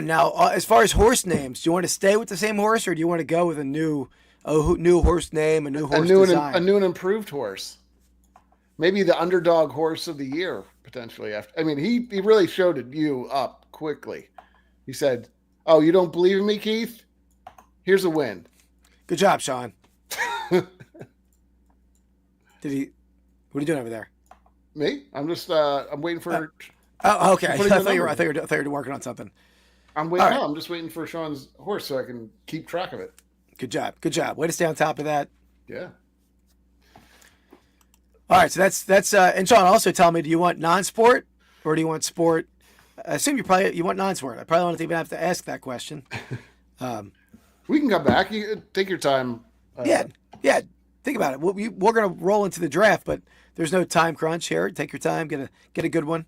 Now, as far as horse names, do you want to stay with the same horse, or do you want to go with a new horse name, a new horse design? A new and improved horse? Maybe the underdog horse of the year potentially. He really showed you up quickly. He said, "Oh, you don't believe in me, Keith? Here's a win." Good job, Sean. What are you doing over there? Me? I'm just I'm waiting for. Oh, okay. I thought you were working on something. I'm waiting. Right. No, I'm just waiting for Sean's horse so I can keep track of it. Good job. Way to stay on top of that. Yeah. All right. So that's and Sean, also tell me, do you want non-sport or do you want sport? I assume you want non-sport. I probably don't even have to ask that question. We can come back. You take your time. Yeah. Think about it. We're going to roll into the draft, but there's no time crunch here. Take your time. Get a good one.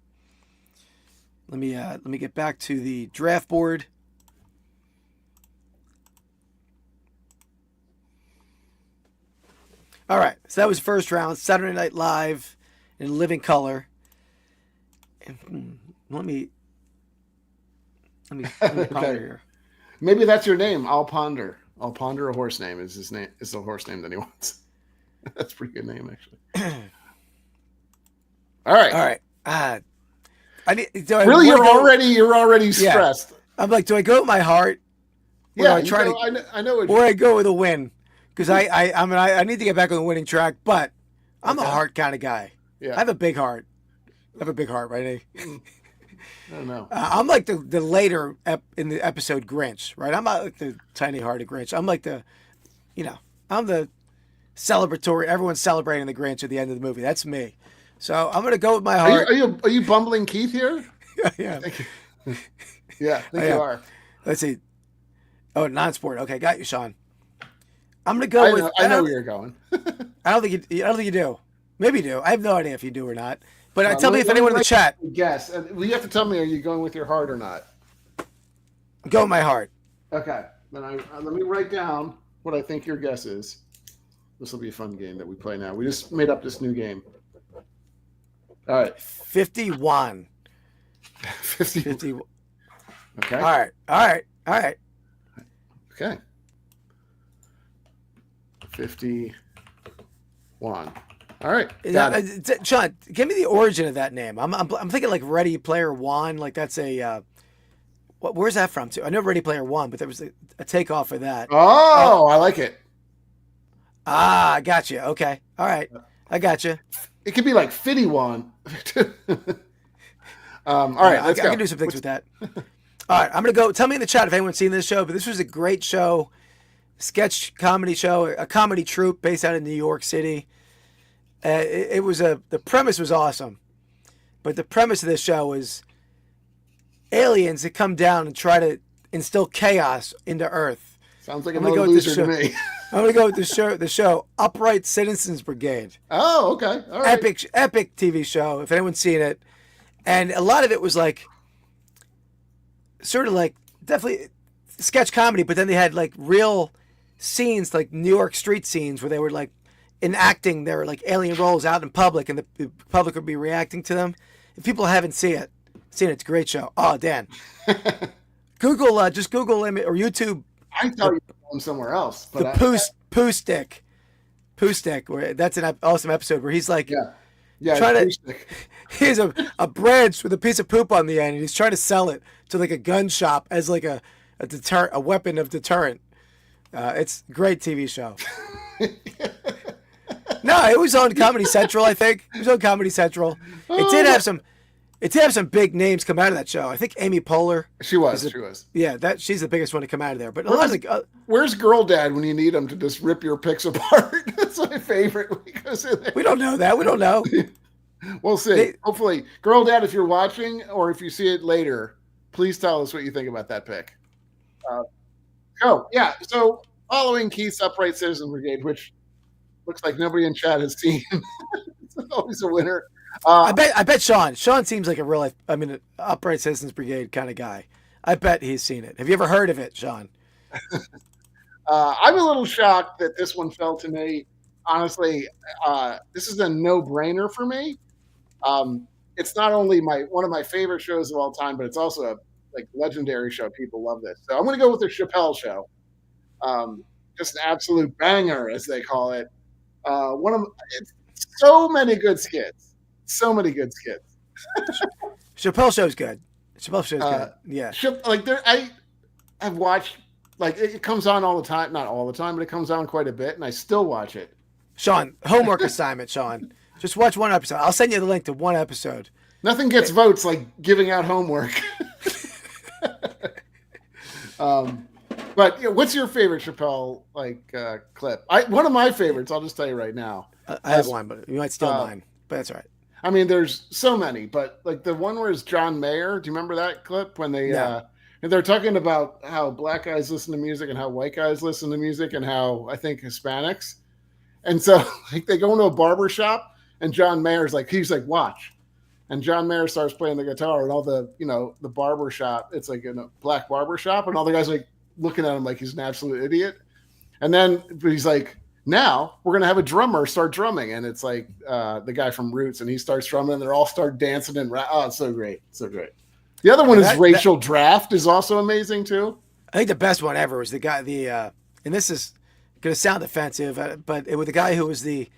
Let me get back to the draft board. All right. So that was first round. Saturday Night Live in living color. And let me ponder here. Maybe that's your name. I'll ponder a horse name. Is his name? Is the horse name that he wants? That's a pretty good name, actually. All right. You're already stressed. Yeah. I'm like, do I go with my heart? Yeah, I know. Or I go with a win, because I need to get back on the winning track. But I'm a heart kind of guy. Yeah, I have a big heart. Right? I don't know. I'm like the later in the episode Grinch, right? I'm not like the tiny-hearted Grinch. I'm like I'm the celebratory. Everyone's celebrating the Grinch at the end of the movie. That's me. So I'm gonna go with my heart. Are you bumbling Keith here? Yeah. Yeah, I think you are. Let's see. Oh, non-sport. Okay, got you, Sean. I'm gonna go with. I know where you're going. I don't think you do. Maybe you do. I have no idea if you do or not. But tell me if anyone in the chat. Guess. You have to tell me, are you going with your heart or not? Go with my heart. Okay. Then let me write down what I think your guess is. This will be a fun game that we play now. We just made up this new game. All right. 51. 50. Okay. All right. Okay. 51. All right. Sean, give me the origin of that name. I'm thinking like Ready Player One. Like that's a where's that from? Too? I know Ready Player One, but there was a takeoff of that. Oh, I like it. I got you. Okay. All right. I got you. It could be like Fitty One. All right. I can do some things with that. All right. I'm going to go. Tell me in the chat if anyone's seen this show, but this was a great show. Sketch comedy show, a comedy troupe based out of New York City. The premise was awesome, but the premise of this show was aliens that come down and try to instill chaos into Earth. Sounds like another loser to me. I'm going to go with the show Upright Citizens Brigade. Oh, okay. All right. Epic TV show, if anyone's seen it. And a lot of it was like, sort of like, definitely sketch comedy, but then they had like real scenes, like New York street scenes where they were like enacting their like alien roles out in public, and the public would be reacting to them. If people haven't seen it, it's a great show. Oh, Dan. just Google him or YouTube. I thought you were going somewhere else. But the poo stick. Poo stick. Where that's an awesome episode where he's like, trying to. He has a branch with a piece of poop on the end, and he's trying to sell it to like a gun shop as like a deterrent, a weapon of deterrent. It's a great TV show. No, it was on Comedy Central. I think it was on Comedy Central. It did have some big names come out of that show. I think Amy Poehler. She was. Yeah, she's the biggest one to come out of there. But where's Girl Dad when you need him to just rip your picks apart? That's my favorite when he goes in there. We don't know that. We don't know. We'll see. Hopefully, Girl Dad, if you're watching or if you see it later, please tell us what you think about that pick. So following Keith's Upright Citizen Brigade, which looks like nobody in chat has seen. It's always a winner. I bet Sean. Sean seems like a real life, Upright Citizens Brigade kind of guy. I bet he's seen it. Have you ever heard of it, Sean? I'm a little shocked that this one fell to me. Honestly, this is a no-brainer for me. It's not only one of my favorite shows of all time, but it's also a legendary show. People love this. So I'm going to go with the Chappelle Show. Just an absolute banger, as they call it. It's so many good skits. Chappelle Show's good. Good. Yeah. I've watched, it comes on all the time. Not all the time, but it comes on quite a bit, and I still watch it. Sean, homework assignment, Sean. Just watch one episode. I'll send you the link to one episode. Nothing gets votes like giving out homework. But what's your favorite Chappelle clip? One of my favorites. I'll just tell you right now. I have one, but you might steal mine. But that's all right. I mean, there's so many, but the one where it's John Mayer. Do you remember that clip when they're talking about how black guys listen to music and how white guys listen to music and how I think Hispanics, and so they go into a barber shop and John Mayer's he's like, watch. And John Mayer starts playing the guitar, and all the barber shop, it's like in a black barber shop, and all the guys looking at him like he's an absolute idiot. And then he's like, now we're gonna have a drummer start drumming, and it's the guy from Roots, and he starts drumming, and they all start dancing and it's so great, so great. The other one is Racial Draft is also amazing too. I think the best one ever was the guy and this is gonna sound offensive, but it was the guy who was the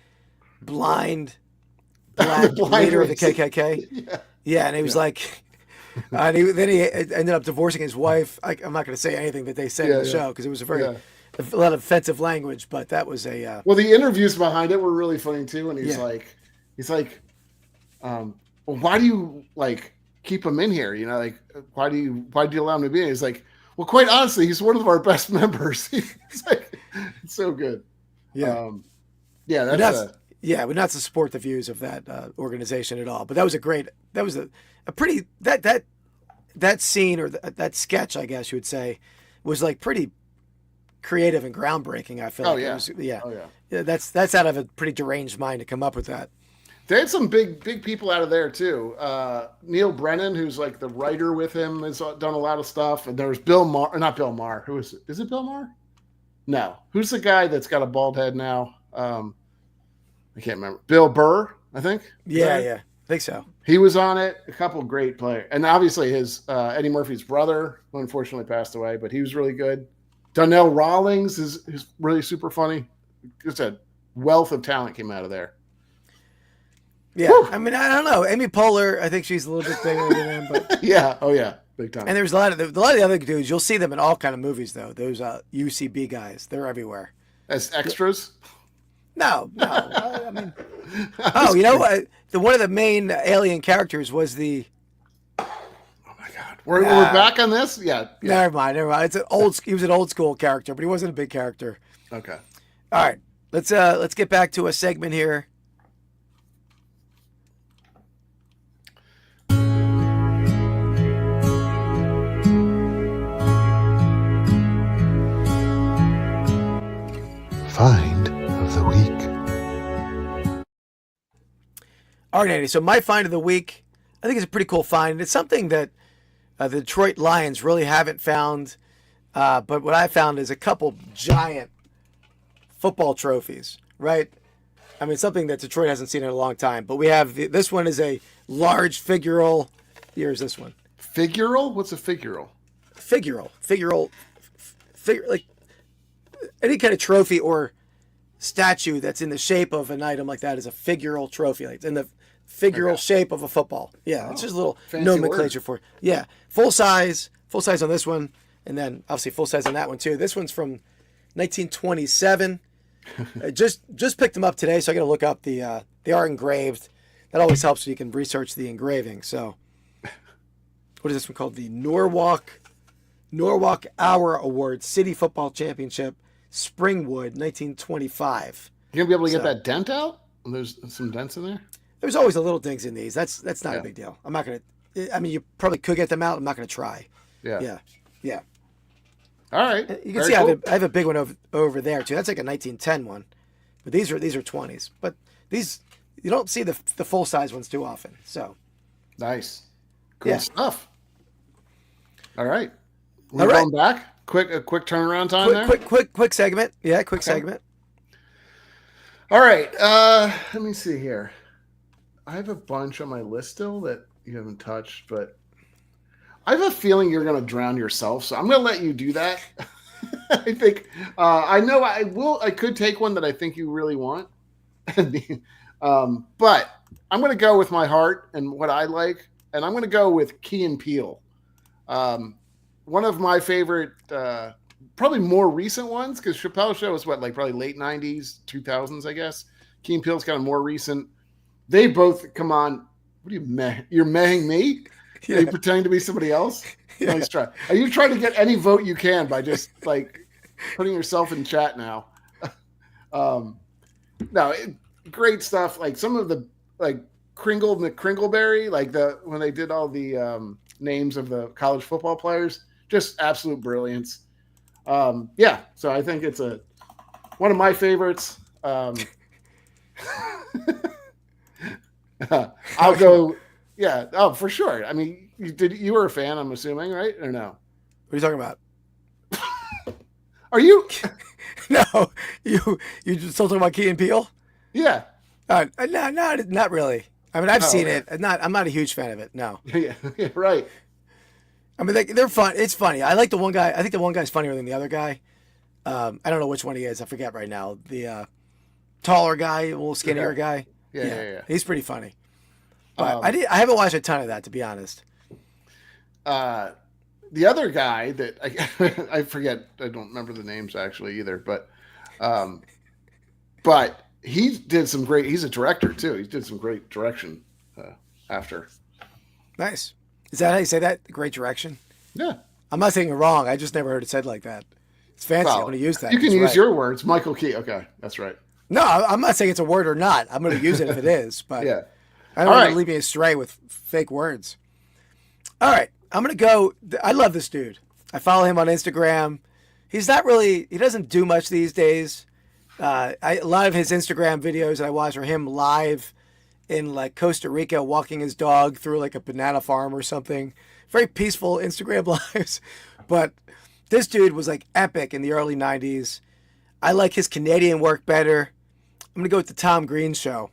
blind leader of the KKK. Yeah, and he was and then he ended up divorcing his wife. I'm not going to say anything that they said in the show because it was a lot of offensive language. But that was a well, the interviews behind it were really funny too. And he's well, why do you keep him in here? Why do you allow him to be in? He's like, well, quite honestly, he's one of our best members. It's so good. Yeah, we're not to support the views of that organization at all. But that was a pretty that scene or that sketch, I guess you would say, was pretty creative and groundbreaking. I feel that's out of a pretty deranged mind to come up with that. They had some big people out of there too. Neil Brennan, who's the writer with him, has done a lot of stuff. And there was Bill Maher, not Bill Maher. Who is it? Is it Bill Maher? No. Who's the guy that's got a bald head now? I can't remember. Bill Burr, I think. Yeah, I think so. He was on it. A couple of great players. And obviously his Eddie Murphy's brother, who unfortunately passed away, but he was really good. Donnell Rawlings is really super funny. Just a wealth of talent came out of there. Yeah. Woo! I mean, I don't know. Amy Poehler, I think she's a little bit bigger than him, but yeah. Oh yeah. Big time. And there's a lot of the other dudes. You'll see them in all kind of movies though. Those UCB guys. They're everywhere. As extras? No. I mean, you know what? One of the main alien characters was the. Oh my God, we're back on this. Yeah. Never mind. He was an old school character, but he wasn't a big character. Okay. All right, let's get back to a segment here. Find of the week. All right, Andy. So my find of the week, I think it's a pretty cool find. It's something that the Detroit Lions really haven't found, but what I found is a couple giant football trophies. Right? I mean, something that Detroit hasn't seen in a long time. But we have this one is a large figural. Here's this one. Figural? What's a figural? figural, like any kind of trophy or statue that's in the shape of an item like that is a figural trophy. Like it's in the figural shape of a football. Yeah, it's just a little nomenclature for it. Yeah, full size on this one, and then obviously full size on that one too. This one's from 1927. I just picked them up today, so I got to look up they are engraved. That always helps so you can research the engraving. So, what is this one called? The Norwalk Hour Award City Football Championship, Springwood, 1925. You gonna be able to get that dent out? There's some dents in there. There's always a little dings in these. That's not a big deal. I'm not gonna. I mean, you probably could get them out. I'm not gonna try. Yeah. All right. You can see cool. I have a big one over there too. That's like a 1910 one, but these are 20s. But these you don't see the full size ones too often. So nice, cool stuff. All right, we're going back. A quick turnaround time there. Quick segment. Yeah, quick segment. All right. Let me see here. I have a bunch on my list still that you haven't touched, but I have a feeling you're going to drown yourself, so I'm going to let you do that. I think I know I will. I could take one that I think you really want, but I'm going to go with my heart and what I like, and I'm going to go with Key and Peele. One of my favorite, probably more recent ones, because Chappelle's Show is probably late 90s, 2000s, I guess. Key and Peele's kind of more recent. They both come on. What are you You're mehing me? Yeah. Are you pretending to be somebody else? Yeah. Nice try. Are you trying to get any vote you can by just putting yourself in chat now? No, great stuff. Like some of the Kringle McKringleberry, when they did all the names of the college football players, just absolute brilliance. So I think it's one of my favorites. I'll go. Yeah. Oh, for sure. I mean, you were a fan, I'm assuming, right? Or no? What are you talking about? Are you? No, you still talking about Key and Peele? Yeah. No, not really. I mean, I've seen it. I'm not a huge fan of it. No. Yeah, right. I mean, they're fun. It's funny. I like the one guy. I think the one guy's funnier than the other guy. I don't know which one he is. I forget right now. The taller guy, a little skinnier guy. Yeah. He's pretty funny. But I haven't watched a ton of that, to be honest. The other guy that I forget, I don't remember the names actually either, but he did some great. He's a director too. He did some great direction after. Nice. Is that how you say that? Great direction? Yeah. I'm not saying it wrong. I just never heard it said like that. It's fancy. I'm going to use that. You can use your words. Michael Key. Okay. That's right. No, I'm not saying it's a word or not. I'm going to use it if it is. But yeah. I don't want to leave me astray with fake words. All right. I'm going to go. I love this dude. I follow him on Instagram. He doesn't do much these days. A lot of his Instagram videos that I watch are him live in Costa Rica walking his dog through a banana farm or something. Very peaceful Instagram lives. But this dude was epic in the early 90s. I like his Canadian work better. I'm going to go with the Tom Green show.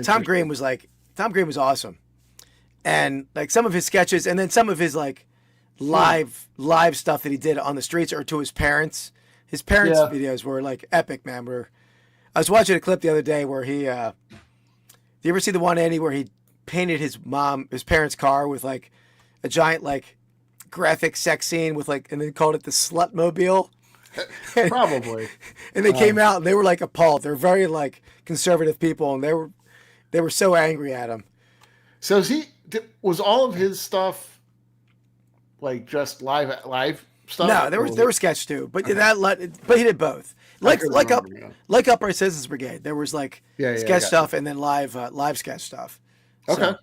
Tom Green was awesome. And some of his sketches and then some of his live stuff that he did on the streets or to his parents. His parents' videos were epic, man. I was watching a clip the other day where he do you ever see the one, Andy, where he painted his parents' car with a giant graphic sex scene with and then called it the Slut Mobile? Probably. And they came out and they were appalled. They're very conservative people and they were so angry at him. So was all of his stuff just live stuff? No, there were sketch too, but but he did both. Upright Citizens Brigade, there was sketch stuff and then live sketch stuff. Okay. So,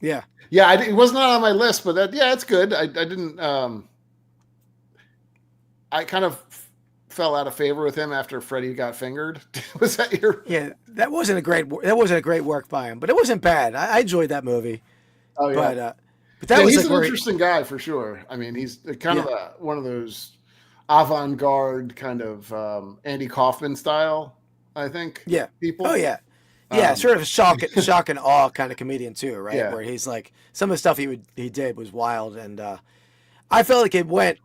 yeah. Yeah, it was not on my list, but it's good. I didn't. I kind of fell out of favor with him after Freddie got fingered. Was that your? Yeah, that wasn't a great work by him, but it wasn't bad. I enjoyed that movie. Oh yeah. But that was he's an interesting guy for sure. I mean, he's kind of one of those avant-garde kind of Andy Kaufman style, I think. Yeah. People. Oh yeah. Yeah, sort of a shock and awe kind of comedian too, right? Yeah. Where he's some of the stuff he did was wild, and I felt like it went.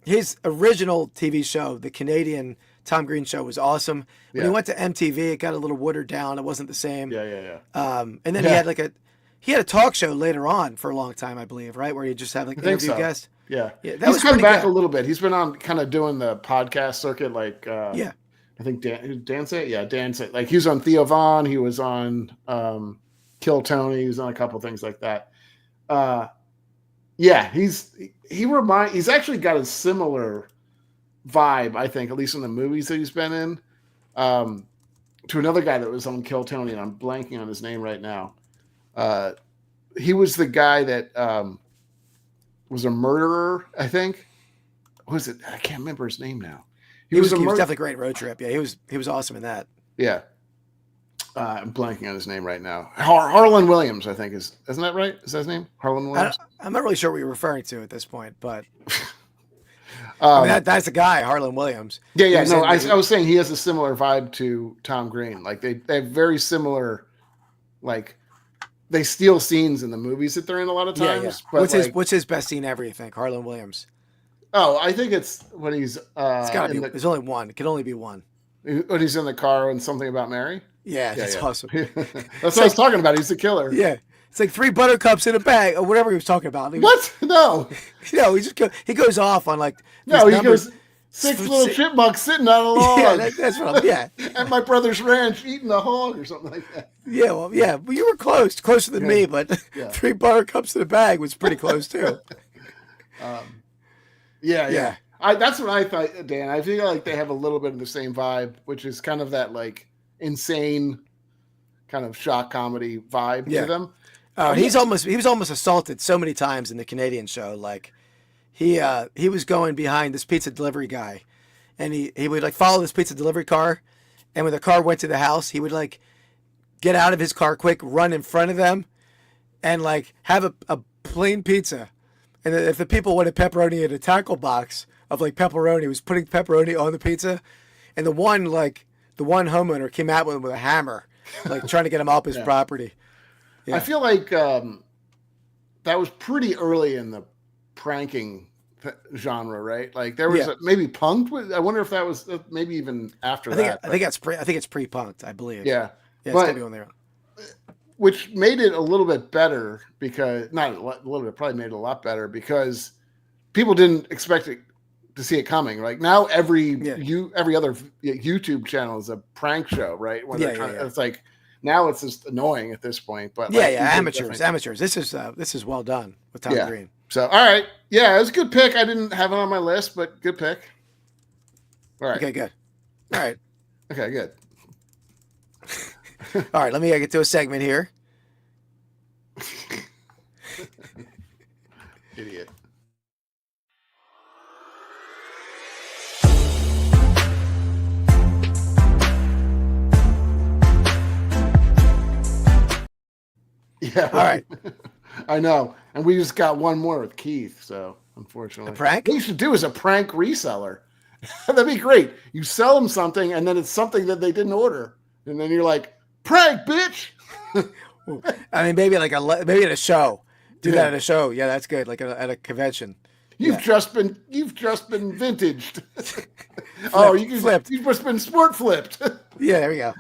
His original TV show, the Canadian Tom Green show, was awesome. When he went to MTV, it got a little watered down. It wasn't the same. Yeah. And then he had a talk show later on for a long time, I believe, right, where he just had like interview guests. Yeah, that he's was come back good. a little bit. He's been on kind of doing the podcast circuit, like I think Dan said, Dan said, like he was on Theo Von, he was on Kill Tony, he was on a couple things like that. He's actually got a similar vibe, I think, at least in the movies that he's been in, to another guy that was on Kill Tony, and I'm blanking on his name right now. He was the guy that was a murderer, I think. What was it? I can't remember his name now. He was definitely great Road Trip. Yeah, he was awesome in that. Yeah. I'm blanking on his name right now. Harlan Williams, I think isn't that right? Is that his name? Harlan Williams? I'm not really sure what you're referring to at this point, but that's the guy, Harlan Williams. Yeah. No, I was saying he has a similar vibe to Tom Green. Like they have very similar, like they steal scenes in the movies that they're in a lot of times. Yeah. But what's his best scene ever, you think? Harlan Williams. Oh, I think it's when he's it's gotta be there's only one. It can only be one. When he's in the car and Something About Mary? Yeah, that's awesome. That's what I was talking about. He's the killer. Yeah. It's like 3 buttercups in a bag or whatever he was talking about. What? No. No, he goes off on like he goes 6 little chipmunks sitting on a log. Yeah, that's what At my brother's ranch eating a hog or something like that. Yeah, well, you were closer than me, but 3 buttercups in a bag was pretty close too. Yeah. That's what I thought, Dan. I feel like they have a little bit of the same vibe, which is kind of that like insane kind of shock comedy vibe to them. He was almost assaulted so many times in the Canadian show. Like he was going behind this pizza delivery guy, and he would like follow this pizza delivery car, and when the car went to the house, he would like get out of his car quick, run in front of them, and like have a plain pizza. And if the people wanted pepperoni in a tackle box of like pepperoni, he was putting pepperoni on the pizza, and the one homeowner came out with him with a hammer, like trying to get him off his property. Yeah. I feel like that was pretty early in the pranking genre, right? Like there was maybe Punked. I wonder if that was maybe even after that. I think it's pre-Punked, I believe. Yeah, it's gonna be on there. Which made it a little bit better because not a little bit, probably made it a lot better because people didn't expect it to see it coming. Like now, every other YouTube channel is a prank show, right? When it's like now it's just annoying at this point. But amateurs. This is well done with Tom Green. So all right, it was a good pick. I didn't have it on my list, but good pick. All right. Okay, good. All right. Okay, good. All right, let me get to a segment here. Idiot. Yeah. All right. I know. And we just got one more with Keith, so unfortunately. A prank? What you should do is a prank reseller. That'd be great. You sell them something, and then it's something that they didn't order. And then you're like, prank, bitch. I mean, maybe at a show. Do that at a show. Yeah, that's good. Like at a convention. You've just been vintaged. Flipped. You've just been sport flipped. Yeah, there we go.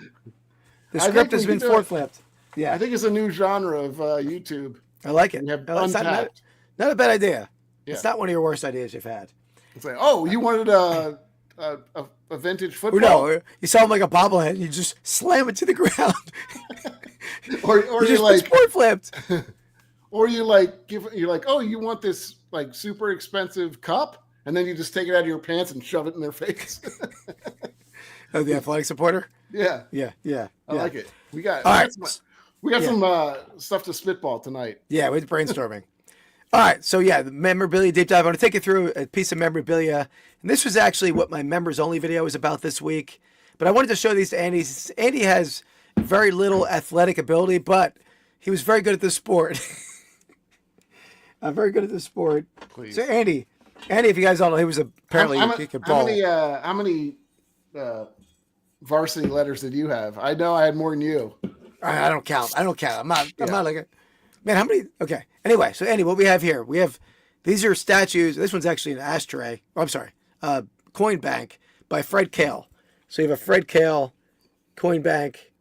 The script has been sport flipped. Yeah, I think it's a new genre of YouTube. I like it. It's not a bad idea. Yeah. It's not one of your worst ideas you've had. It's like, you wanted a vintage football? No, you sell them like a bobblehead. And you just slam it to the ground. or you just like sport flipped. Or you're like, you want this like super expensive cup, and then you just take it out of your pants and shove it in their face. Oh, the athletic supporter? Yeah. I like it. We got some stuff to spitball tonight. Yeah, we're brainstorming. All right, so the memorabilia deep dive. I want to take you through a piece of memorabilia, and this was actually what my members only video was about this week. But I wanted to show these to Andy. Andy has very little athletic ability, but he was very good at this sport. Very good at this sport. Please. So Andy, if you guys don't know, he was apparently he could bowl. How many varsity letters did you have? I know I had more than you. I don't count. I'm not like a man. How many? Okay. Anyway, so Andy, what we have here, we have These are statues. This one's actually an ashtray. Oh, I'm sorry. Coin bank by Fred Kale. So you have a Fred Kale coin bank.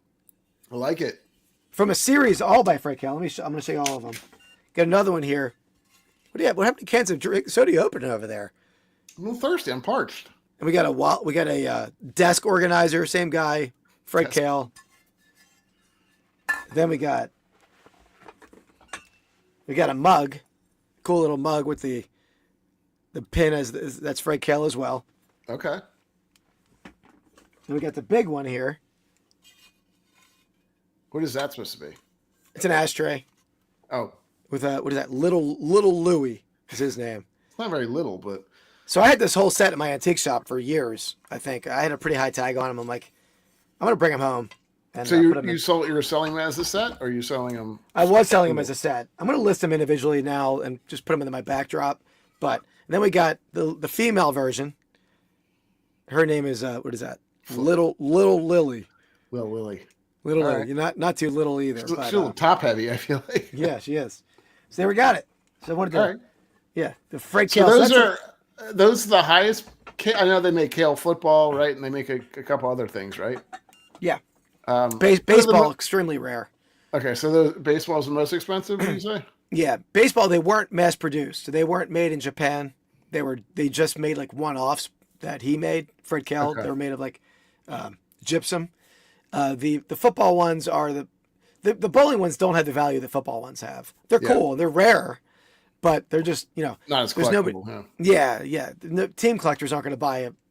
I like it. From a series all by Fred Kale. I'm going to show you all of them. Got another one here. What do you have? What happened to cans of drink? Soda you opening over there? I'm a little thirsty. I'm parched. And we got a desk organizer. Same guy, Fred Kale. Then we got a mug. Cool little mug with the pin that's Fred Kale as well. Okay. Then we got the big one here. What is that supposed to be? It's an ashtray. Oh. With what is that? Little Louie is his name. It's not very little, but. So I had this whole set at my antique shop for years. I think I had a pretty high tag on them. I'm like, I'm gonna bring them home. And, so you were selling them as a set, or are you selling them? I was selling them as a set. I'm gonna list them individually now and just put them in my backdrop. But then we got the female version. Her name is what is that? Little Lily. Little Lily. Little Lily. Right. You're not too little either. She's a little top heavy, I feel like. Yeah, she is. So there we got it. So I wanted to. Right. Yeah, the Fred Kale. So those are the highest. I know they make kale football, right? And they make a couple other things, right? Yeah. Baseball extremely rare. Okay, so baseball is the most expensive, would you say? Yeah, baseball. They weren't mass produced. They weren't made in Japan. They just made like one-offs that he made. Fred Kale. Okay. They were made of like gypsum. The football ones are the bowling ones don't have the value the football ones have. They're cool. They're rare, but they're just not as collectible. Yeah. The team collectors aren't going to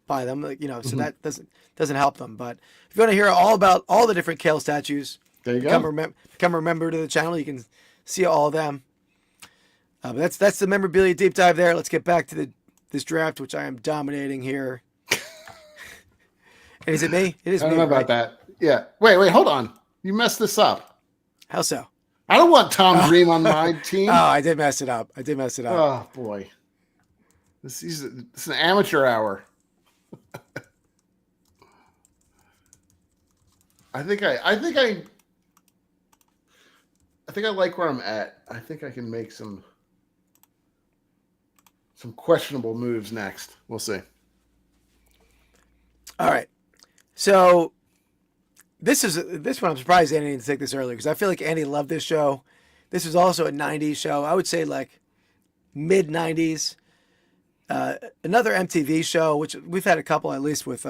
buy them. So that doesn't help them. But if you want to hear all about all the different Kale statues, there you go. Become a member to the channel. You can see all of them. But that's the memorabilia deep dive there. Let's get back to this draft, which I am dominating here. And is it me? It is me. I don't know about that. Yeah. Wait, hold on. You messed this up. How so? I don't want Tom Dream on my team. Oh, I did mess it up. Oh boy. This is an amateur hour. I think I like where I'm at. I think I can make some questionable moves next. We'll see. All right. So this one I'm surprised Andy didn't take this earlier because I feel like Andy loved this show. This was also a 90s show. I would say like mid 90s. Another MTV show, which we've had a couple at least with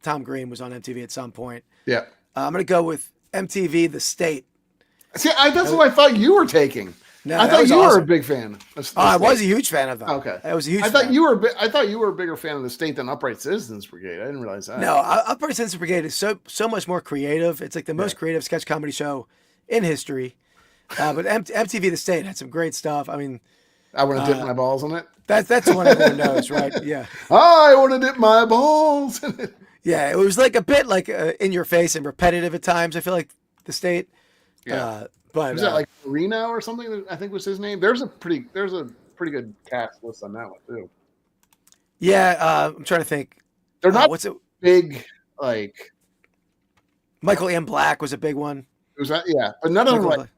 Tom Green was on MTV at some point. Yeah. I'm going to go with MTV The State. See, that's what I thought you were taking. No, I thought you were a big fan. I was a huge fan of them. Okay, I was a huge. I thought you were a bigger fan of The State than Upright Citizens Brigade. I didn't realize that. No, Upright Citizens Brigade is so much more creative. It's like the most creative sketch comedy show in history. But MTV The State had some great stuff. I mean, I want to dip my balls in it. That's the one everyone knows, right? Yeah. I want to dip my balls in it. Yeah, it was like a bit like in your face and repetitive at times. I feel like The State. Yeah. But was that like Reno or something that I think was his name? There's a pretty good cast list on that one too. Yeah, I'm trying to think. They're not what's it big like Michael Ian Black was a big one. Was that but none of them like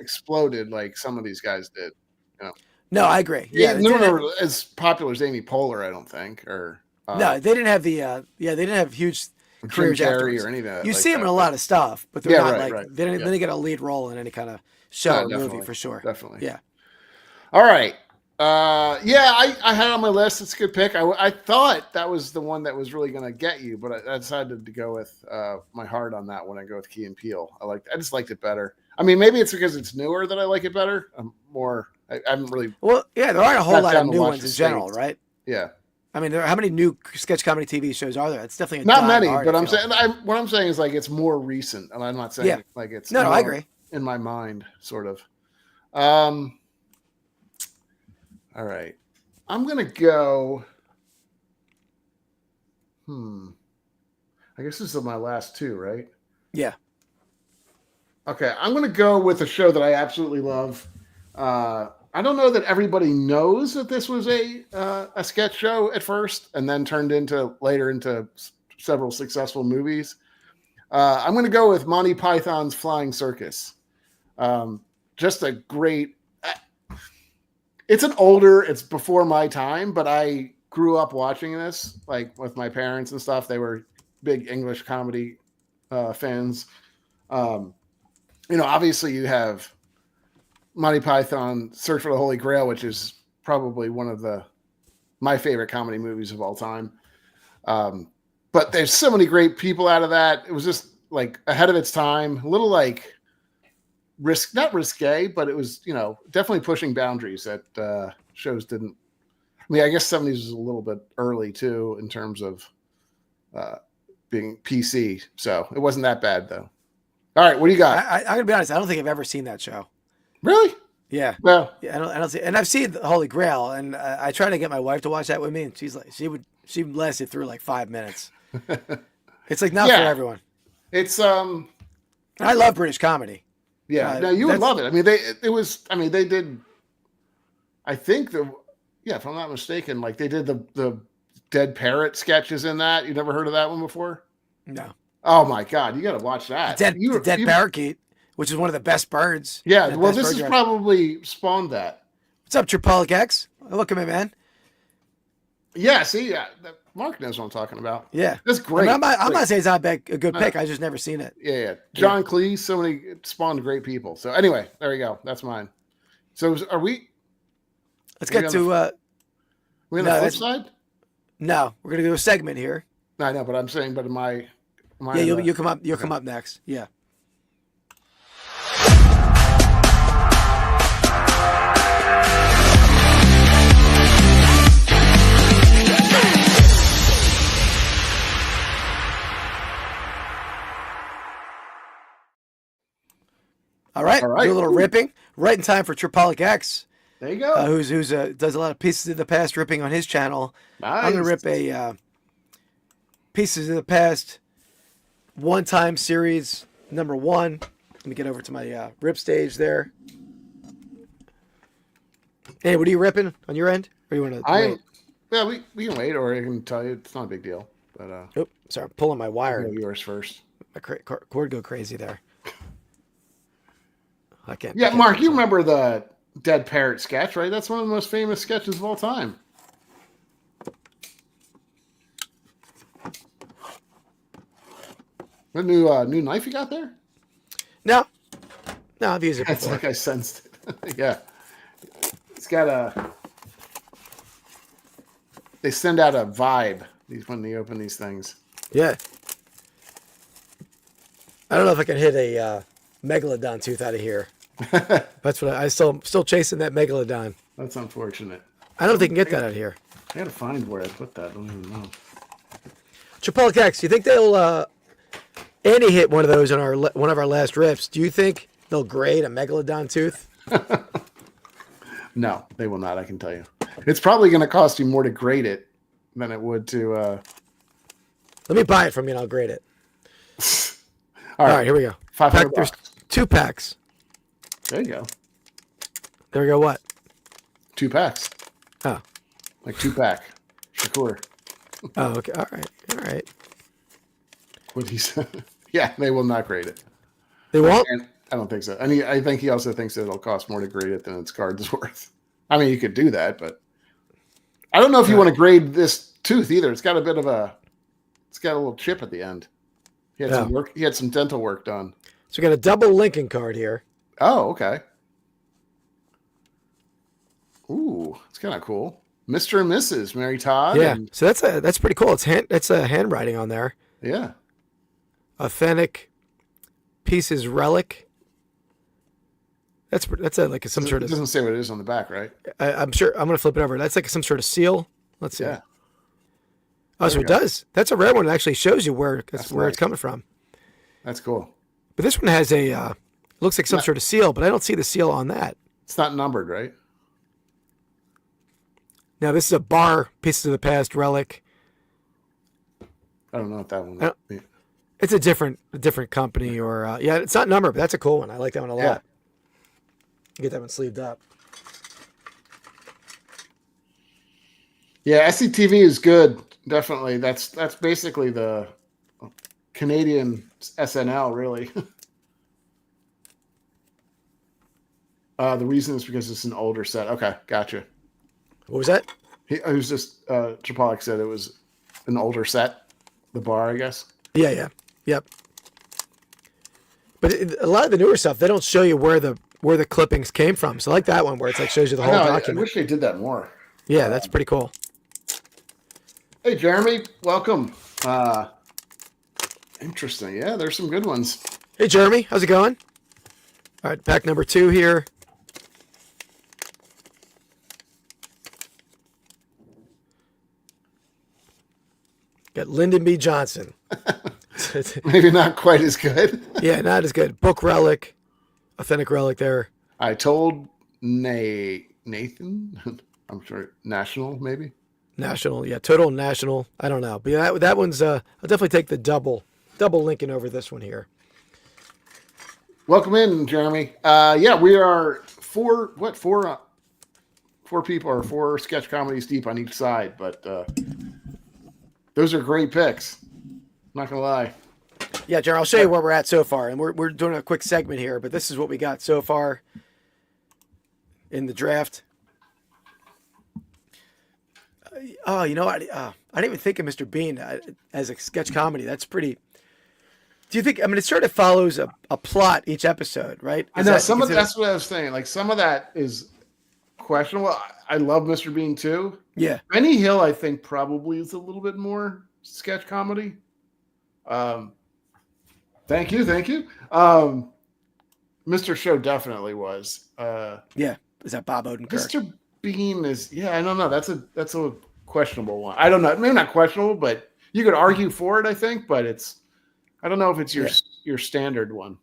exploded like some of these guys did. You know? No, I agree. Yeah, none of them were as popular as Amy Poehler, I don't think. Or no, they didn't have the they didn't have huge careers or any of that. You see them in a lot of stuff, but they're not they didn't get a lead role in any kind of show or movie for sure. Definitely. Yeah. All right. I had it on my list. It's a good pick. I thought that was the one that was really going to get you, but I decided to go with my heart on that one. I go with Key and Peele. I just liked it better. I mean, maybe it's because it's newer that I like it better. I haven't really. Well, yeah, there aren't a whole lot of new ones in general, right? Yeah. I mean, how many new sketch comedy TV shows are there? It's definitely not many, but what I'm saying is like it's more recent, and I'm not saying like it's no, I agree. In my mind, sort of. All right, I'm gonna go. I guess this is my last two, right? Yeah. Okay, I'm gonna go with a show that I absolutely love. I don't know that everybody knows that this was a sketch show at first, and then turned later into several successful movies. I'm going to go with Monty Python's Flying Circus. Just a great. it's it's before my time, but I grew up watching this, like with my parents and stuff. They were big English comedy fans. Obviously you have Monty Python, Search for the Holy Grail, which is probably one of my favorite comedy movies of all time. But there's so many great people out of that. It was just like ahead of its time, a little like not risque, but it was, definitely pushing boundaries that shows didn't. I mean, I guess 70s was a little bit early too in terms of being PC. So it wasn't that bad though. All right, what do you got? I'm gonna be honest. I don't think I've ever seen that show. Really? Yeah. Well, yeah. I don't see. And I've seen the Holy Grail, and I tried to get my wife to watch that with me, and she lasted through like 5 minutes. It's like not for everyone. It's I love British comedy. Yeah, no, you would love it. I mean, they did. I think if I'm not mistaken, like they did the Dead Parrot sketches in that. You never heard of that one before? No. Oh my God, you got to watch that. The dead parakeet, which is one of the best birds. Yeah, well, this has probably spawned that. What's up, Tripolic X? Look at me, man. Yeah, see, Mark knows what I'm talking about. Yeah, that's great. I mean, I'm not saying it's not a good pick. I just never seen it. Yeah. John Cleese, so many spawned great people. So anyway, there we go. That's mine. So are we? Let's get to. We on the flip side? No, we're gonna do a segment here. No, I know, but I'm saying, am I? Yeah, you'll come up. You'll come up next. Yeah. All right. Do a little ripping. Right in time for Tripolic X. There you go. Who's does a lot of Pieces of the Past ripping on his channel. Nice. I'm gonna rip a Pieces of the Past one-time series number 1. Let me get over to my rip stage there. Hey, what are you ripping on your end? Or you want to wait? Yeah, we can wait, or I can tell you it's not a big deal. But sorry, I'm pulling my wire. Go yours first. My cord go crazy there. I can't. Yeah, Mark, you remember the Dead Parrot sketch, right? That's one of the most famous sketches of all time. What new knife you got there? No, I've used it before. It's like I sensed it. Yeah. It's got they send out a vibe when they open these things. Yeah. I don't know if I can hit a megalodon tooth out of here. That's what I still chasing that megalodon. That's unfortunate. I don't think I can get that out of here. I gotta find where I put that. I don't even know. Chipotle X, you think they'll Andy hit one of those on one of our last rips. Do you think they'll grade a megalodon tooth? No, they will not, I can tell you. It's probably going to cost you more to grade it than it would to... Let me buy it from you and I'll grade it. All right, here we go. $500. There's 2 packs. There you go. There we go, what? 2 packs. Oh. Like 2-pack. Shakur. Oh, okay. All right. What he said. Yeah, they will not grade it. They won't? And I don't think so. And I think he also thinks that it'll cost more to grade it than its card is worth. I mean, you could do that, but I don't know if you want to grade this tooth either. It's got a little chip at the end. He had some work. He had some dental work done. So we got a double Lincoln card here. Oh, okay. Ooh, it's kind of cool. Mr. and Mrs. Mary Todd. Yeah. So that's pretty cool. It's a handwriting on there. Yeah. Authentic Pieces relic. That's like some sort of. It doesn't say what it is on the back, right? I'm sure. I'm gonna flip it over. That's like some sort of seal. Let's see. Yeah. Oh, so it does. That's a rare one. It actually shows you where it's coming from. That's cool. But this one has a looks like some sort of seal, but I don't see the seal on that. It's not numbered, right? Now this is a bar Pieces of the Past relic. I don't know what that one is. It's a different company or it's not numbered, but that's a cool one. I like that one a lot. Get that one sleeved up. Yeah, SCTV is good. Definitely. That's basically the Canadian SNL, really. The reason is because it's an older set. Okay, gotcha. What was that? It was just Trapalik said it was an older set. The bar, I guess. Yeah. Yep. But a lot of the newer stuff, they don't show you where the clippings came from. So I like that one where it's like shows you the whole document. I wish they did that more. Yeah, that's pretty cool. Hey, Jeremy, welcome. Interesting. Yeah, there's some good ones. Hey, Jeremy, how's it going? All right, pack number 2 here. Got Lyndon B. Johnson. Maybe not quite as good. Yeah, not as good. Book relic, authentic relic there. I told Nathan, I'm sure, national maybe. National, yeah, total national. I don't know, but yeah, that one's. I'll definitely take the double Lincoln over this one here. Welcome in, Jeremy. Yeah, we are four people or 4 sketch comedies deep on each side, but those are great picks. Not gonna lie. Yeah, Jeremy, I'll show you where we're at so far, and we're doing a quick segment here, but this is what we got so far in the draft. Oh, you know, I didn't even think of Mr. Bean as a sketch comedy. That's pretty. Do you think? I mean, it sort of follows a plot each episode, right? I know some of that's what I was saying. Like some of that is questionable. I love Mr. Bean too. Yeah, Benny Hill, I think probably is a little bit more sketch comedy. Thank you. Mr. Show definitely was. Yeah, is that Bob Odenkirk? Mr. Bean is. Yeah, I don't know. That's a questionable one. I don't know. Maybe not questionable, but you could argue for it. I think, but it's. I don't know if it's your standard one.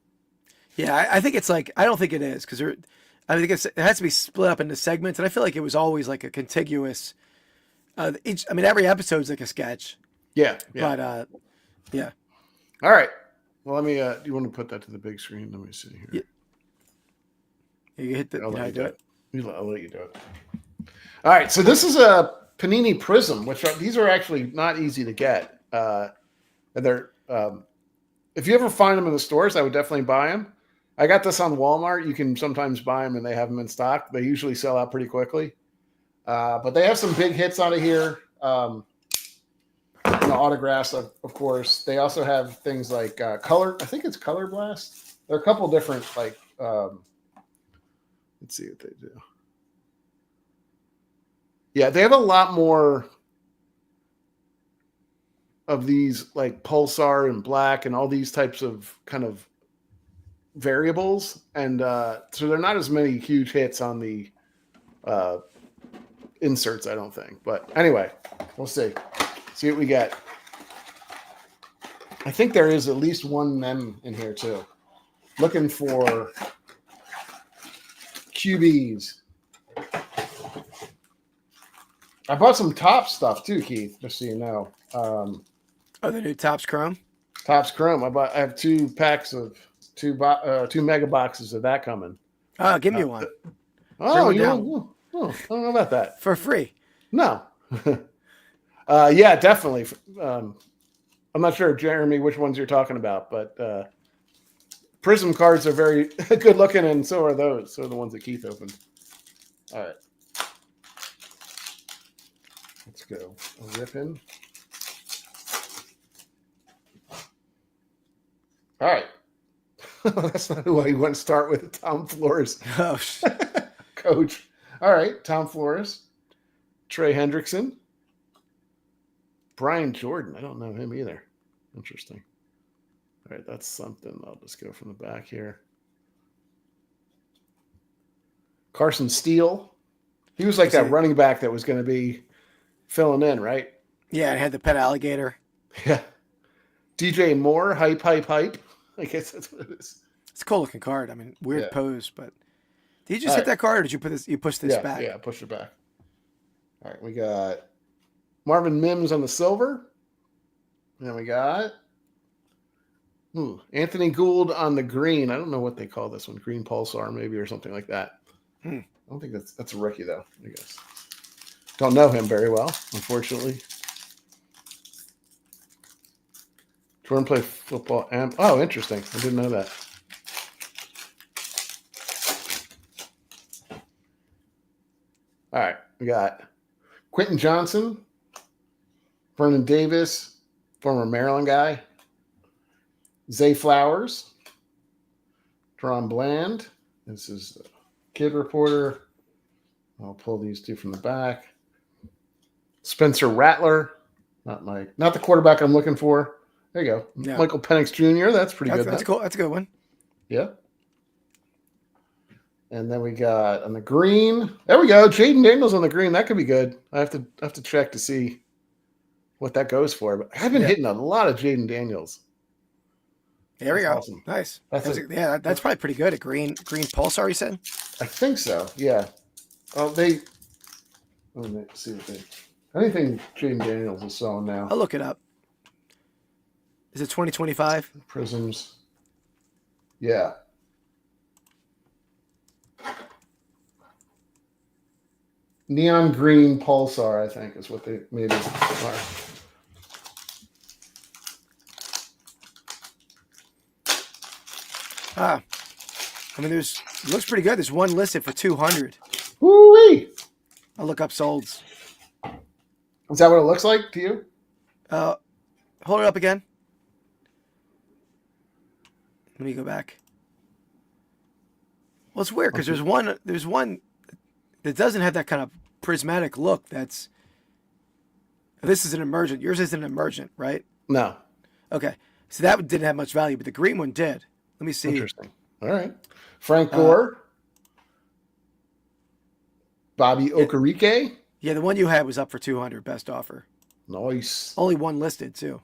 Yeah, I think it's like I don't think it is because I think it has to be split up into segments, and I feel like it was always like a contiguous. Every episode's like a sketch. Yeah. But yeah. All right. Well, let me. Do you want to put that to the big screen? Let me see here. Yeah. You hit the. I'll let you do it. All right. So this is a Panini Prism, these are actually not easy to get. They're. If you ever find them in the stores, I would definitely buy them. I got this on Walmart. You can sometimes buy them and they have them in stock. They usually sell out pretty quickly. But they have some big hits out of here. Autographs, of course. They also have things like Color. I think it's Color Blast. There are a couple different, let's see what they do. Yeah, they have a lot more of these like Pulsar and Black and all these types of kind of variables. And so they're not as many huge hits on the inserts, I don't think. But anyway, we'll see. See what we get. I think there is at least one mem in here too. Looking for QBs. I bought some Topps stuff too, Keith, just so you know. The new Topps Chrome? Topps Chrome. I have 2 packs of 2 mega boxes of that coming. Oh, give me one. I don't know about that. For free? No. Yeah, definitely. I'm not sure, Jeremy, which ones you're talking about, but Prism cards are very good looking, and so are those. So are the ones that Keith opened. All right. Let's go. I'll rip in. All right. That's not who I want to start with. Tom Flores. Oh, Coach. All right. Tom Flores. Trey Hendrickson. Brian Jordan. I don't know him either. Interesting. All right. That's something. I'll just go from the back here. Carson Steele. He was like that running back that was going to be filling in, right? Yeah, it had the pet alligator. Yeah. DJ Moore, hype. I guess that's what it is. It's a cool looking card. I mean, weird pose, but did you just hit that card, or did you push this back? Yeah, push it back. All right, we got Marvin Mims on the silver. And then we got Anthony Gould on the green. I don't know what they call this one. Green Pulsar, maybe, or something like that. I don't think that's a rookie, though, I guess. Don't know him very well, unfortunately. Jordan played football. Interesting. I didn't know that. All right. We got Quentin Johnson, Vernon Davis, former Maryland guy, Zay Flowers, Teron Bland. This is the kid reporter. I'll pull these two from the back. Spencer Rattler, not the quarterback I'm looking for. There you go. Yeah. Michael Penix Jr. That's pretty good. That's cool. That's a good one. Yeah. And then we got on the green. There we go. Jaden Daniels on the green. That could be good. I have to check to see what that goes for. But I've been hitting a lot of Jaden Daniels. There we go. Awesome. Nice. That's probably pretty good. A green pulsar, you said? I think so. Yeah. Oh, let me see what they. Anything Jaden Daniels is selling now. I'll look it up. Is it 2025? Prisms. Yeah. Neon green pulsar, I think, is what they maybe are. I mean, it looks pretty good. There's one listed for 200. Woo-wee! I'll look up solds. Is that what it looks like to you? Hold it up again. Let me go back. Well, it's weird because there's one that doesn't have that kind of prismatic look. This is an emergent. Yours isn't an emergent, right? No. Okay. So that didn't have much value, but the green one did. Let me see. Interesting. All right. Frank Gore. Bobby Okereke. Yeah, the one you had was up for 200, best offer. Nice. Only one listed, too.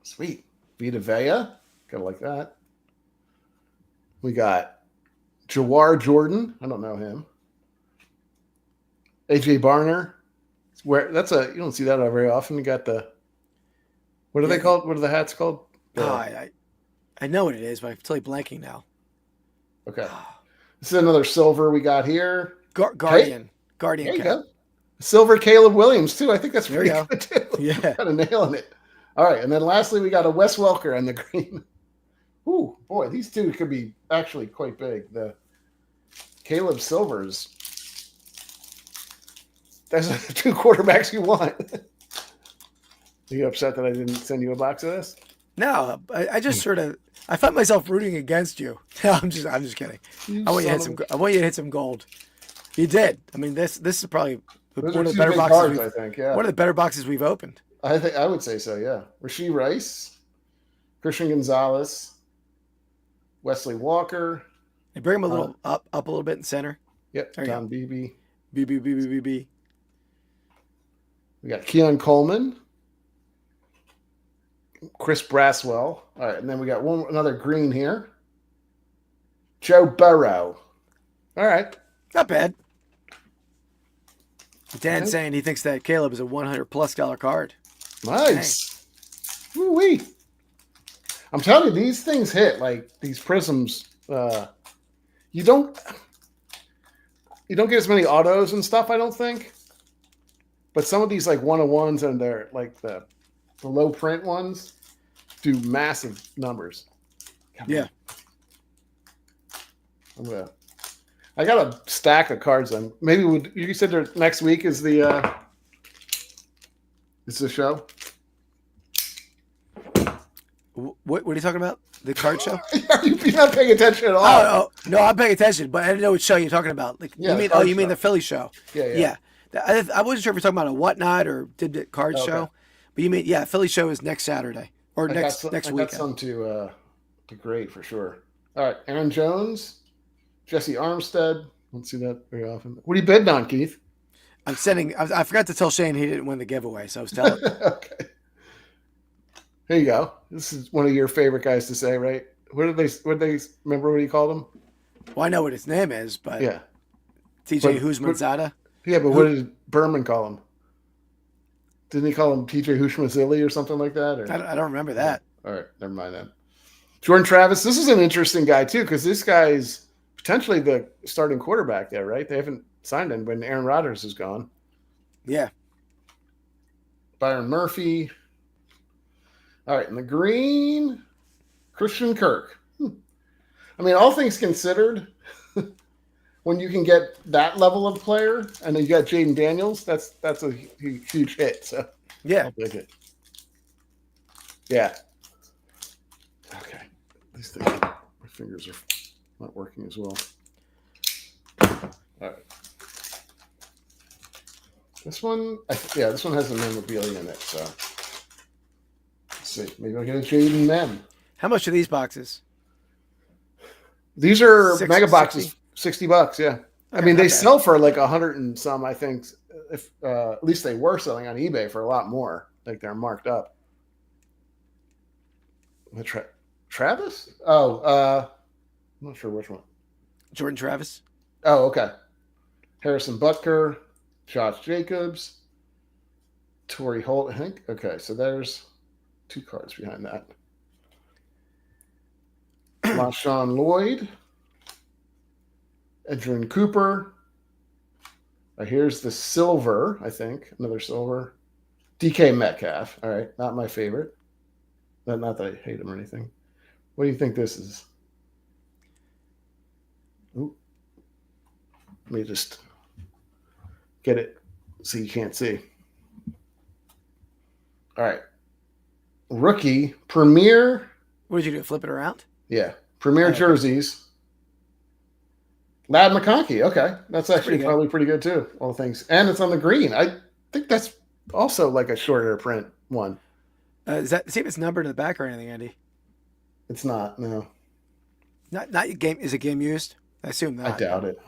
Sweet. Vita Vea. Gotta like that. We got Jawar Jordan. I don't know him. AJ Barner. You don't see that very often. You got what are they called? What are the hats called? I know what it is, but I'm totally blanking now. Okay. This is another silver we got here. Guardian. Guardian. There you go. Silver Caleb Williams, too. I think that's pretty good, too. Yeah. Kind of nailing it. All right. And then lastly, we got a Wes Welker on the green. Ooh, boy, these two could be actually quite big. The Caleb Silvers. That's the two quarterbacks you want. Are you upset that I didn't send you a box of this? No, I just I find myself rooting against you. No, I'm just kidding. I want you to hit some gold. You did. I mean, this is probably one of the better boxes. I think, yeah. One of the better boxes we've opened. I would say so, yeah. Rasheed Rice, Christian Gonzalez, Wesley Walker. They bring him a little up a little bit in center. Yep. Don Beebe. BB. We got Keon Coleman. Chris Braswell. All right, and then we got another green here. Joe Burrow. All right. Not bad. Dan's saying he thinks that Caleb is a $100+ card. Nice. Woo-wee. I'm telling you, these things hit, like these prisms. You don't get as many autos and stuff, I don't think. But some of these like 101s and they're like the low print ones do massive numbers. Yeah. I got a stack of cards. Then maybe you said next week is the show. What are you talking about? The card show? You're not paying attention at all. Oh, no, I'm paying attention, but I didn't know what show you're talking about. Like, yeah, you mean the Philly show? Yeah. I wasn't sure if you're talking about a Whatnot or did the card show, but you mean Philly show is next Saturday or next weekend. I got some to grade for sure. All right, Aaron Jones, Jesse Armstead. Don't see that very often. What are you bidding on, Keith? I'm sending. I forgot to tell Shane he didn't win the giveaway, so I was telling. Okay. Here you go. This is one of your favorite guys to say, right? What did they remember what he called him? Well, I know what his name is, but yeah, TJ Houshmandzadeh. Yeah, but what did Berman call him? Didn't he call him TJ Houshmandzadeh or something like that? Or? I don't remember that. All right, never mind then. Jordan Travis. This is an interesting guy too because this guy's potentially the starting quarterback there, right? They haven't signed him when Aaron Rodgers is gone. Yeah. Byron Murphy. All right, in the green, Christian Kirk. I mean, all things considered, when you can get that level of player, and then you got Jaden Daniels, that's a huge hit. So yeah, I'll take it. Yeah. Okay. At least my fingers are not working as well. All right. This one, this one has a memorabilia in it. So let's see. Maybe I'll get a Jaden Mem. How much are these boxes? These are mega boxes, $60. Yeah. I mean, they sell for like 100 and some, I think. If at least they were selling on eBay for a lot more. Like they're marked up. Travis? I'm not sure which one. Jordan Travis. Oh, okay. Harrison Butker, Josh Jacobs, Torrey Holt, I think. Okay, so there's 2 cards behind that. LaShawn Lloyd, Edgerrin Cooper. Here's the silver, I think. Another silver. DK Metcalf. All right, not my favorite. Not that I hate him or anything. What do you think this is? Ooh. Let me just get it so you can't see. All right. Rookie, Premier. What did you do? Flip it around? Yeah. Premier jerseys. Ladd McConkey. Okay. That's actually probably pretty good too. All things. And it's on the green. I think that's also like a shorter print one. See if it's numbered in the back or anything, Andy? It's not. No. Not game. Is it game used? I assume not. I doubt it.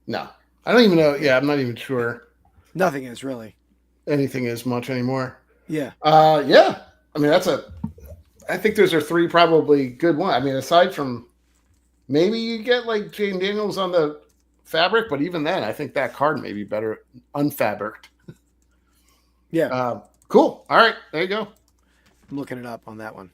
No. I don't even know. Yeah, I'm not even sure. Nothing is really. Anything is much anymore. Yeah. Yeah. I mean, I think those are 3 probably good ones. I mean, aside from maybe you get like Jaden Daniels on the fabric, but even then, I think that card may be better unfabricked. Yeah. Cool. All right. There you go. I'm looking it up on that one.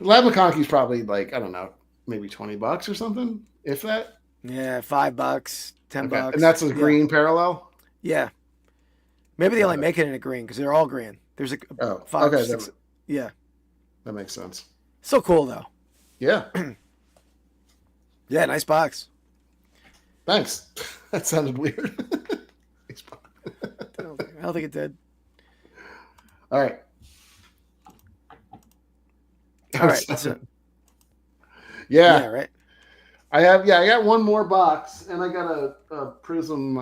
Ladd McConkey's probably like, I don't know, maybe $20 or something, if that. Yeah, $5, $10. And that's a green parallel? Yeah. Maybe they only make it in a green because they're all green. There's five, okay, 6. Yeah. That makes sense. So cool, though. Yeah. Yeah, nice box. Thanks. That sounded weird. I don't think it did. All right. All right. That's it. Yeah. Yeah, right. I got one more box, and I got a Prism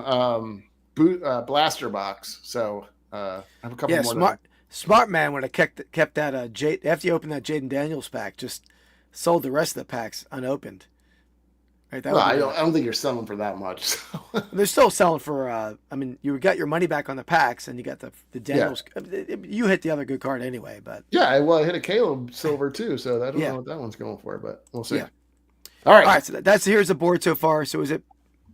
blaster box. So I have a couple more. Smart man would have kept that after you open that Jaden Daniels pack, just sold the rest of the packs unopened. Right? I don't think you're selling for that much. So. They're still selling for. I mean, you got your money back on the packs, and you got the Daniels. Yeah. You hit the other good card anyway, but I hit a Caleb silver too. So I don't know what that one's going for, but we'll see. Yeah. All right. So here's the board so far. So is it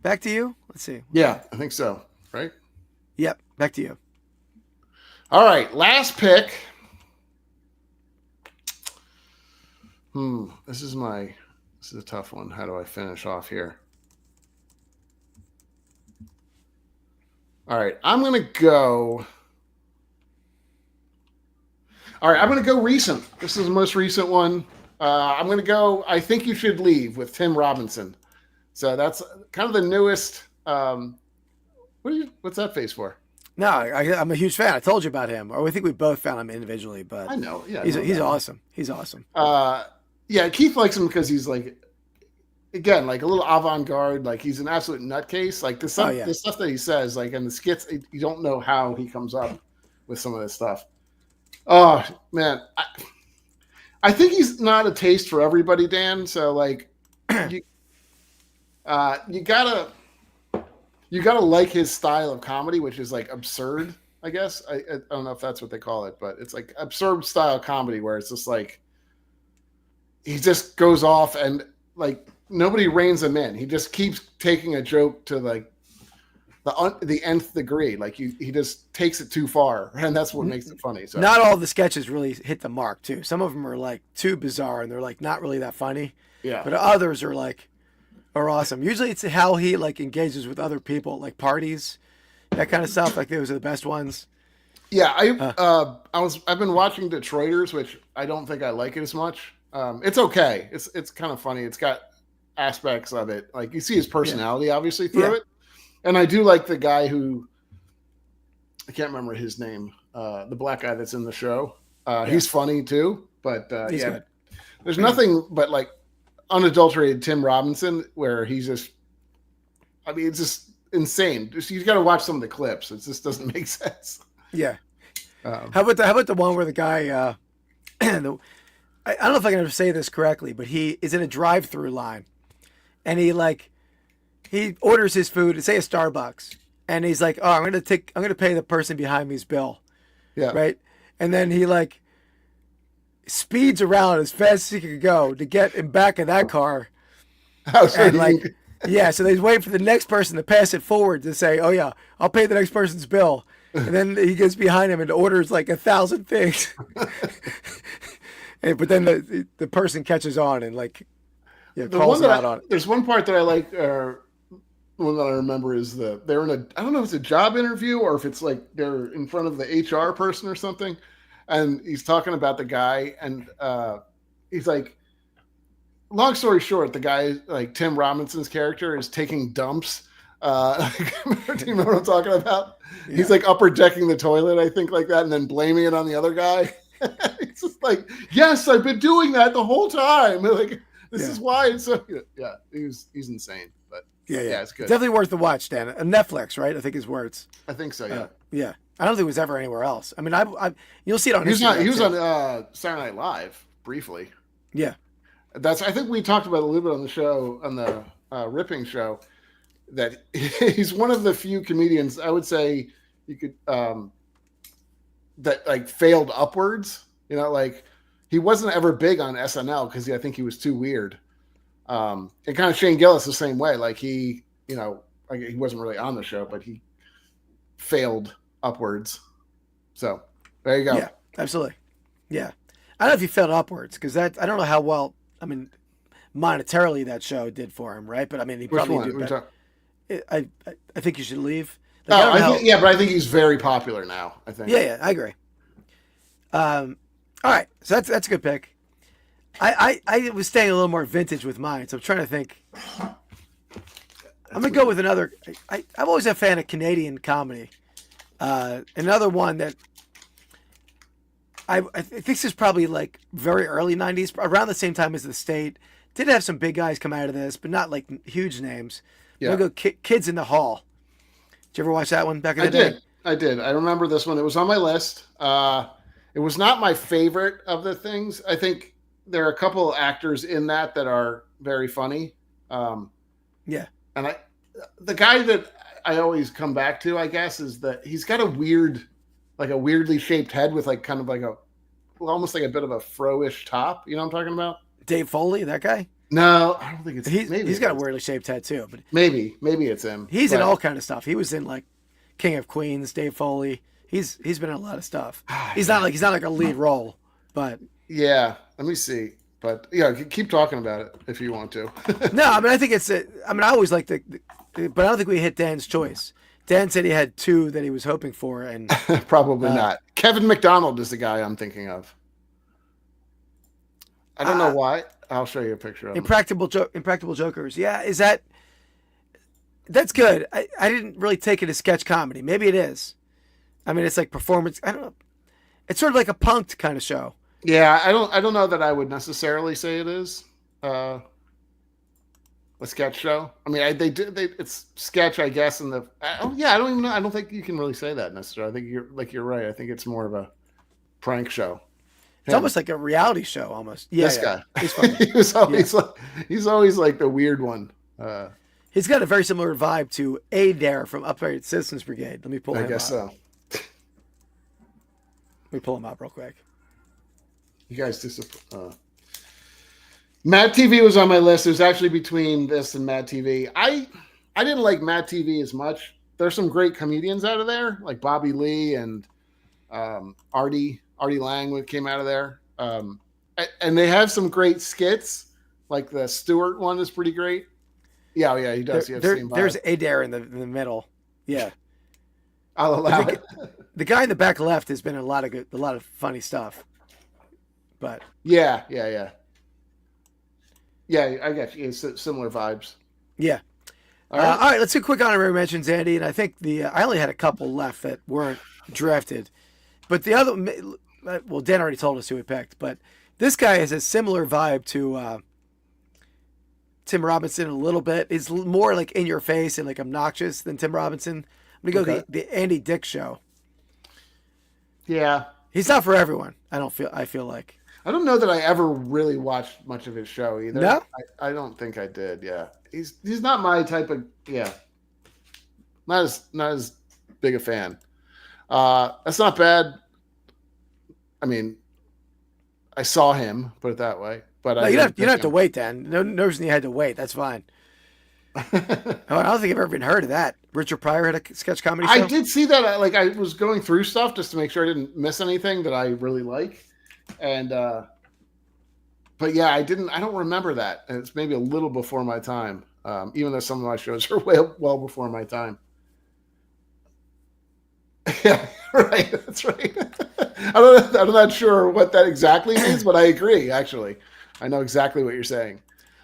back to you? Let's see. Yeah, I think so. Right. Yep. Back to you. All right. Last pick. This is a tough one. How do I finish off here? All right. I'm going to go recent. This is the most recent one. I'm going to go I Think You Should Leave with Tim Robinson. So that's kind of the newest. What's that face for? No, I'm a huge fan. I told you about him. Or I think we both found him individually, but I know. Yeah, he's awesome. He's awesome. Yeah, Keith likes him because he's like, again, like a little avant-garde. Like he's an absolute nutcase. Like the stuff that he says, like in the skits, you don't know how he comes up with some of this stuff. Oh man, I think he's not a taste for everybody, Dan. So like, you gotta like his style of comedy, which is like absurd. I guess I don't know if that's what they call it, but it's like absurd style comedy where it's just like he just goes off and like nobody reins him in. He just keeps taking a joke to like the nth degree. Like he just takes it too far, and that's what makes it funny. So not all the sketches really hit the mark too. Some of them are like too bizarre and they're like not really that funny. Yeah. But others are awesome. Usually it's how he like engages with other people, like parties, that kind of stuff. Like those are the best ones. Yeah, I've been watching Detroiters, which I don't think I like it as much. It's okay. It's kind of funny. It's got aspects of it. Like you see his personality obviously through it. And I do like the guy who, I can't remember his name, the black guy that's in the show. He's funny too, but he's good. There's nothing but like unadulterated Tim Robinson where he's just, I mean, it's just insane. You got to watch some of the clips. It just doesn't make sense. Yeah. How about the one where the guy, I don't know if I can ever say this correctly, but he is in a drive-through line and he orders his food, say a Starbucks, and he's like, "Oh, I'm going to pay the person behind me's bill." Yeah. Right? And then he like speeds around as fast as he could go to get in back of that car. And like, yeah, so they wait for the next person to pass it forward to say, "Oh yeah, I'll pay the next person's bill." And then he gets behind him and orders like 1,000 things. But then the person catches on and like calls him out on it. There's one part that I like. One that I remember is they're in I don't know if it's a job interview or if it's like they're in front of the HR person or something, and he's talking about the guy and he's like, long story short, the guy, like Tim Robinson's character, is taking dumps. Do you know what I'm talking about? Yeah. He's like upper decking the toilet, I think, like that, and then blaming it on the other guy. It's just like, yes, I've been doing that the whole time. Like, this is why it's so. Yeah, he's insane, but yeah, it's good. Definitely worth the watch, Dan. Netflix, right? I think his words. I think so. Yeah. Yeah. I don't think it was ever anywhere else. I mean, you'll see it on. He was on Saturday Night Live briefly. Yeah. I think we talked about a little bit on the show, on the Ripping show, that he's one of the few comedians, I would say, you could that like failed upwards. You know, like he wasn't ever big on SNL because I think he was too weird. And kind of Shane Gillis the same way. Like he wasn't really on the show, but he failed upwards. So there you go. Yeah, absolutely. Yeah, I don't know if he failed upwards because I don't know how well. I mean, monetarily that show did for him, right? But I mean, he probably did better. I think you should leave. Like, but I think he's very popular now. I think. Yeah, I agree. All right, so that's a good pick. I was staying a little more vintage with mine, so I'm trying to think. I'm gonna go with another. I'm always a fan of Canadian comedy. Another one that I think this is probably like very early '90s, around the same time as The State. Did have some big guys come out of this, but not like huge names. Yeah. I'm gonna go Kids in the Hall. Did you ever watch that one back in the day? I did. I remember this one. It was on my list. It was not my favorite of the things. I think there are a couple of actors in that are very funny. Yeah. And the guy that I always come back to, I guess, is that he's got a weirdly shaped head with like kind of like almost like a bit of a fro-ish top. You know what I'm talking about? Dave Foley, that guy? No, I don't think it's. He's got a weirdly shaped head too, but maybe it's him. He's in all kind of stuff. He was in like King of Queens, Dave Foley. He's been in a lot of stuff. He's not like a lead role, but yeah. Let me see. But yeah, keep talking about it if you want to. No, I mean I think I always like but I don't think we hit Dan's choice. Dan said he had two that he was hoping for, and probably not. Kevin McDonald is the guy I'm thinking of. I don't know why. I'll show you a picture of him. Impractical Jokers. Yeah, that's good. I didn't really take it as sketch comedy. Maybe it is. I mean, it's like performance. I don't know. It's sort of like a punked kind of show. Yeah, I don't know that I would necessarily say it is a sketch show. I mean, it's sketch, I guess. I don't even know. I don't think you can really say that necessarily. I think you're right. I think it's more of a prank show. It's almost like a reality show, almost. Yeah, this guy. He's funny. He's always like the weird one. He's got a very similar vibe to Adair from Upright Citizens Brigade. Let me pull him up. I guess so. Let me pull him up real quick. You guys Mad TV was on my list. It was actually between this and Mad TV. I didn't like Mad TV as much. There's some great comedians out of there, like Bobby Lee and Artie Lang came out of there. And they have some great skits. Like the Stewart one is pretty great. Yeah, he does. There's Adair in the middle. Yeah. I'll allow it. The guy in the back left has been in a lot of funny stuff. But yeah. Yeah, I get you. It's similar vibes. Yeah. All right, let's do quick honorary mentions, Andy. And I think I only had a couple left that weren't drafted. But the other, well, Dan already told us who he picked. But this guy has a similar vibe to Tim Robinson a little bit. He's more like in your face and like obnoxious than Tim Robinson. I'm going to go the Andy Dick Show. Yeah. He's not for everyone, I feel like. I don't know that I ever really watched much of his show either. No? I don't think I did, yeah. He's not my type of, yeah. Not as big a fan. That's not bad. I mean, I saw him, put it that way. But no, you don't have to wait, Dan. No reason you had to wait. That's fine. I don't think I've ever even heard of that. Richard Pryor had a sketch comedy show? I did see that. I was going through stuff just to make sure I didn't miss anything that I really like. And but yeah, I don't remember that. And it's maybe a little before my time. Even though some of my shows are well before my time. Yeah, right. That's right. I'm not sure what that exactly means, but I agree, actually. I know exactly what you're saying.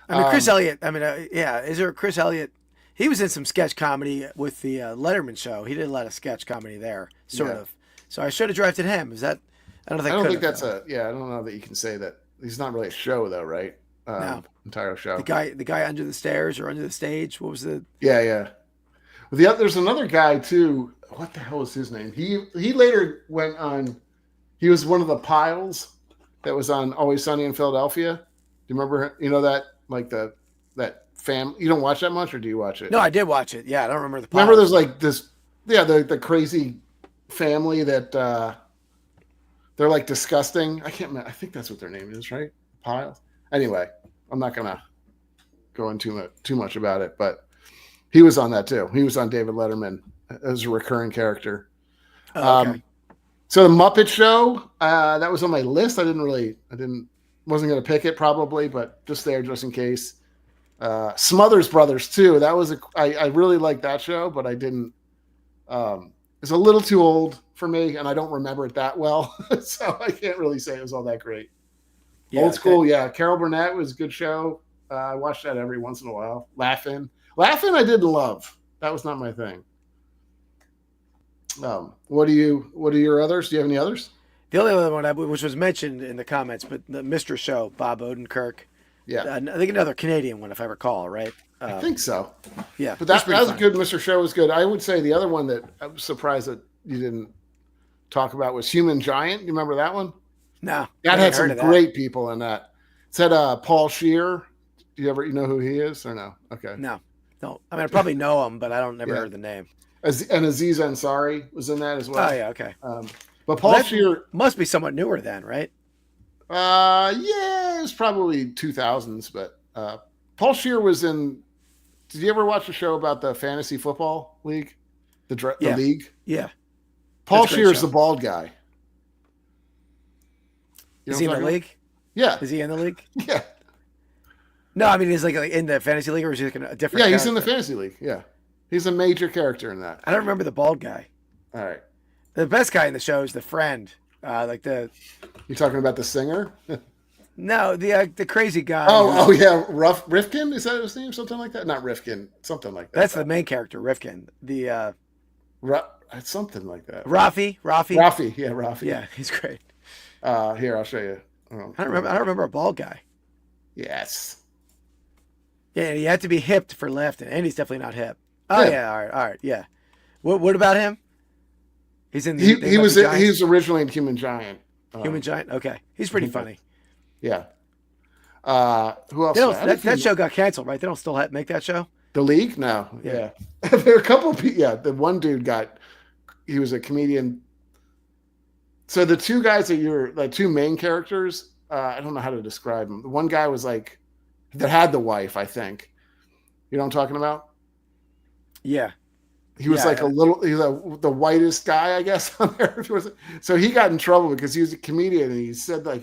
I mean, Chris Elliott. I mean, is there a Chris Elliott? He was in some sketch comedy with the Letterman show. He did a lot of sketch comedy there, sort of. So I should have drafted him. Is that? I don't think that's I don't know that you can say that. He's not really a show, though, right? No. Entire show. The guy under the stairs or under the stage. What was the? Yeah. Well, there's another guy too. What the hell is his name? He later went on. He was one of the piles that was on Always Sunny in Philadelphia. Do you remember? You know that that family. You don't watch that much, or do you watch it? No, I did watch it. Yeah, I don't remember the piles. Remember, there's like this. Yeah, the crazy family that they're like disgusting. I can't remember. I think that's what their name is, right? Piles. Anyway, I'm not gonna go into too much about it, but he was on that too. He was on David Letterman as a recurring character. Oh, okay. So the Muppet Show, that was on my list. Wasn't going to pick it probably, but just in case. Smothers Brothers too. That was I really liked that show, but I didn't. It's a little too old for me, and I don't remember it that well, so I can't really say it was all that great. Yeah, old school, yeah. Carol Burnett was a good show. I watched that every once in a while. Laughing, I didn't love. That was not my thing. What are your others? Do you have any others? The only other one, which was mentioned in the comments, but the Mr. Show, Bob Odenkirk. Yeah. I think another Canadian one, if I recall, right? I think so. Yeah. But that was good. Mr. Show was good. I would say the other one that I was surprised that you didn't talk about was Human Giant. You remember that one? No. That had some great people in that. It said Paul Scheer. Do you know who he is or no? Okay. No. I mean, I probably know him, but I don't never heard the name. And Aziz Ansari was in that as well. Oh, yeah, okay. But Paul Scheer must be somewhat newer then, right? Yeah, it was probably 2000s, but Paul Scheer was in. Did you ever watch a show about the fantasy football league? The league? Yeah. Paul Scheer's the bald guy. Is he in the league? Yeah. Is he in the league? Yeah. No, I mean, he's like in the fantasy league, or is he like a different? Yeah, he's in the fantasy league. Yeah, he's a major character in that. I don't remember the bald guy. All right. The best guy in the show is the friend, You're talking about the singer? No, the crazy guy. Oh yeah, Rifkin, is that his name? Something like that? Not Rifkin, something like that. That's the main character, Rifkin. Something like that. Rafi. Yeah, Rafi. Yeah, he's great. Here, I'll show you. I don't remember a bald guy. Yes. Yeah, you have to be hipped for laughing, and he's definitely not hip. Oh yeah, all right, yeah. What about him? He's in. He was originally in Human Giant. Human Giant. Okay, he's pretty funny. Yeah. Who else? That show got canceled, right? They don't still make that show. The League? No. Yeah. There are a couple of people. Yeah, the one dude he was a comedian. So the two guys the two main characters, I don't know how to describe them. The one guy was that had the wife, I think. You know what I'm talking about? Yeah. He was the whitest guy, I guess, on there. So he got in trouble because he was a comedian and he said I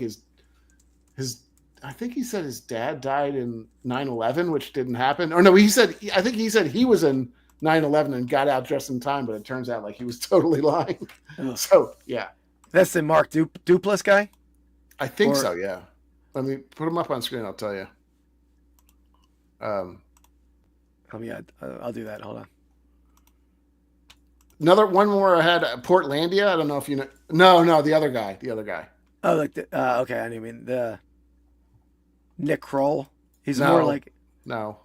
think he said his dad died in 9/11, which didn't happen. Or no, I think he said he was in 9/11 and got out just in time, but it turns out he was totally lying. So yeah. That's the Mark Duplass guy? I think so, yeah. Let me put him up on screen, I'll tell you. I'll do that. Hold on. One more I had Portlandia. I don't know if you know. No, the other guy. Oh, like okay. I mean the Nick Kroll. He's more like no.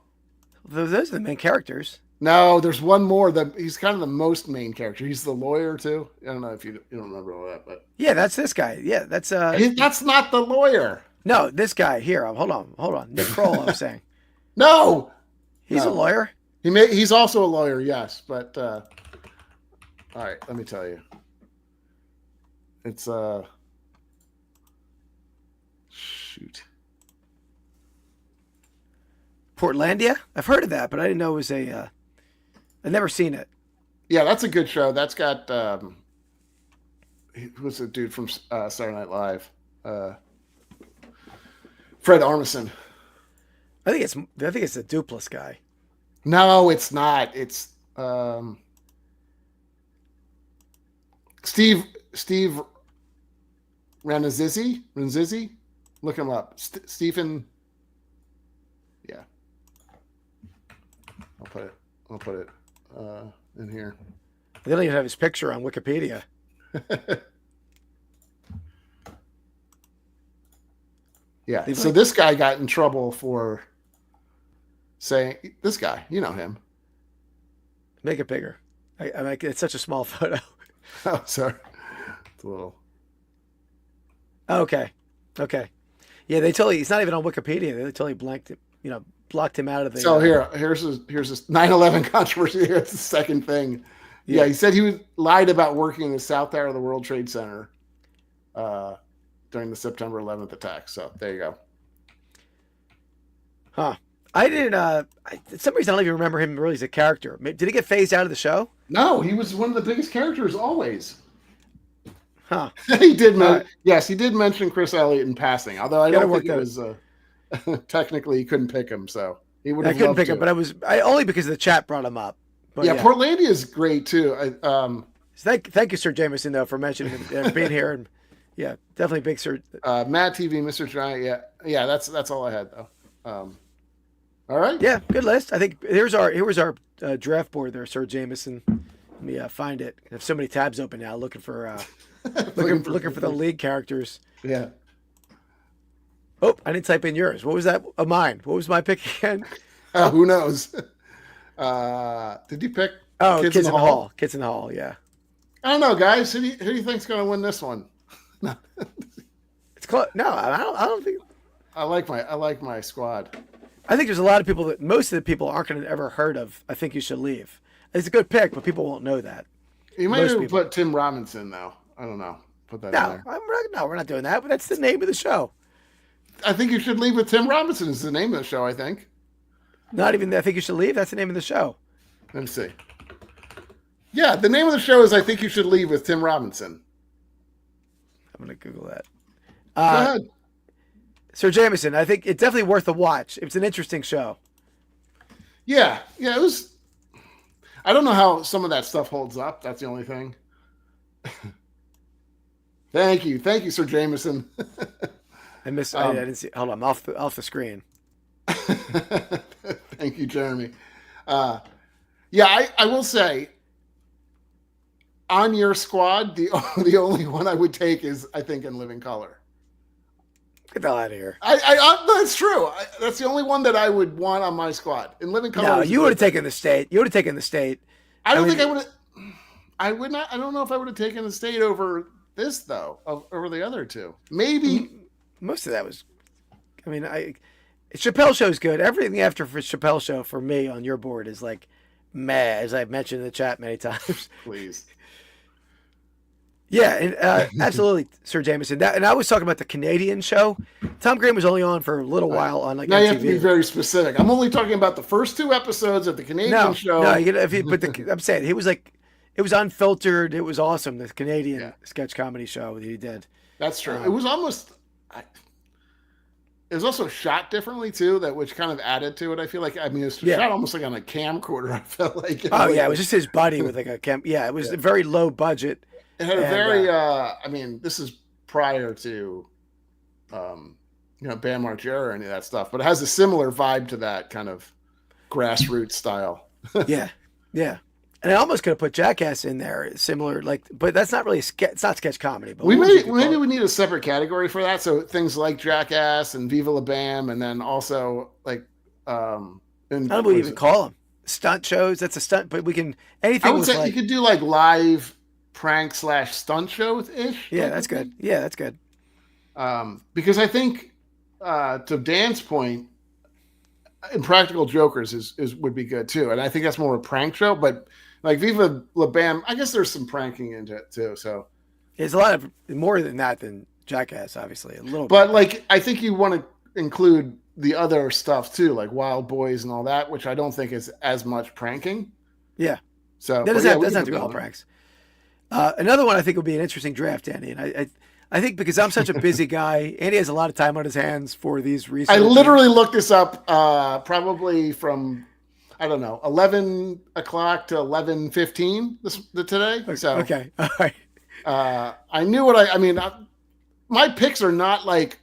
Those are the main characters. No, there's one more. He's kind of the most main character. He's the lawyer too. I don't know if you don't remember all that, but yeah, that's this guy. Yeah, that's that's not the lawyer. No, this guy here. Hold on. Nick Kroll. I'm saying. No, he's a lawyer. He's also a lawyer. Yes, but all right. Let me tell you. It's shoot. Portlandia? I've heard of that, but I didn't know it was a. I've never seen it. Yeah, that's a good show. That's got who's the dude from Saturday Night Live? Fred Armisen. I think it's the Duplass guy. No, it's not. It's Steve Ranzizi. Look him up. Stephen. Yeah. I'll put it in here. They don't even have his picture on Wikipedia. Yeah. So this guy got in trouble for saying, this guy, you know him. Make it bigger. I mean, it's such a small photo. Oh, sorry. It's a little. Okay. Yeah, they totally. He's not even on Wikipedia. They totally blanked it. Blocked him out of the. So here's this 9/11 controversy. Here's the second thing. Yeah, he said he lied about working in the South Tower of the World Trade Center during the September 11th attack. So there you go. Huh. I didn't. For some reason, I don't even remember him really as a character. Did he get phased out of the show? No, he was one of the biggest characters always. Huh. He did. Yes, he did mention Chris Elliott in passing. Although I don't think it was. Technically, he couldn't pick him, so he would. I couldn't pick him, but only because the chat brought him up. But yeah, Portlandia is great too. Thank you, Sir Jameson, though, for mentioning and being here. And yeah, definitely big Sir. Matt TV, Mr. Giant. Yeah. That's all I had though. All right. Yeah, good list. I think here was our draft board there, Sir Jameson. Let me find it. I have so many tabs open now, looking for looking for the league characters. Yeah. Oh, I didn't type in yours. What was that? Mine. What was my pick again? Who knows? Did you pick? Oh, Kids in the Hall. Kids in the Hall. Yeah. I don't know, guys. Who do you think's going to win this one? It's close. No, I don't think. I like my squad. I think there's a lot of people that most of the people aren't going to ever heard of. I think you should leave. It's a good pick, but people won't know that. You might have put Tim Robinson though. I don't know. Put that in there. No, we're not doing that. But that's the name of the show. I think you should leave with Tim Robinson is the name of the show, I think. Not even I think you should leave. That's the name of the show. Let me see. Yeah, the name of the show is I Think You Should Leave with Tim Robinson. I'm going to Google that. Go ahead. Sir Jameson, I think it's definitely worth a watch. It's an interesting show. Yeah, it was. I don't know how some of that stuff holds up. That's the only thing. Thank you, Sir Jameson. I didn't see. Hold on, I'm off the screen. Thank you, Jeremy. I will say, on your squad, the only one I would take is I think In Living Color. Get the hell out of here. That's true. That's the only one that I would want on my squad. In Living Color. No, you would have taken the State. You would have taken the State. I don't think I would have. I would not. I don't know if I would have taken the State over this though, over the other two. Maybe. Most of that was. I mean, Chappelle Show is good. Everything after for Chappelle Show for me on your board is like meh, as I've mentioned in the chat many times. Please. Yeah, and absolutely, Sir Jameson. And I was talking about the Canadian show. Tom Green was only on for a little while on now MTV. You have to be very specific. I'm only talking about the first two episodes of the Canadian show. No, I'm saying he was like, it was unfiltered. It was awesome. The Canadian sketch comedy show that he did. That's true. It was almost. It was also shot differently too, which kind of added to it. I feel like it was shot almost like on a camcorder. I felt like. It was just his buddy with like a cam. Yeah, it was a very low budget. It had a very. This is prior to, Bam Margera or any of that stuff, but it has a similar vibe to that kind of grassroots style. Yeah. And I almost could have put Jackass in there, similar, but that's not really it's not sketch comedy. But maybe we need a separate category for that. So things like Jackass and Viva La Bam, and then also like I don't know what you even call them. Stunt shows. That's a stunt, but we can anything. I would say you could do like live prank / stunt shows ish. Yeah, that's good. Yeah, that's good. Because I think to Dan's point, Impractical Jokers is would be good too, and I think that's more a prank show. But like Viva La Bam, I guess there's some pranking into it too. So there's a lot of more than that than Jackass, obviously a little. But bit. Like I think you want to include the other stuff too, like Wild Boys and all that, which I don't think is as much pranking. Yeah. So that doesn't have to be all pranks. Another one I think would be an interesting draft, Andy, and I think because I'm such a busy guy, Andy has a lot of time on his hands for these research. I literally looked this up probably from, I don't know, 11 o'clock to 11:15 today. So okay, all right. I knew what I mean. My picks are not like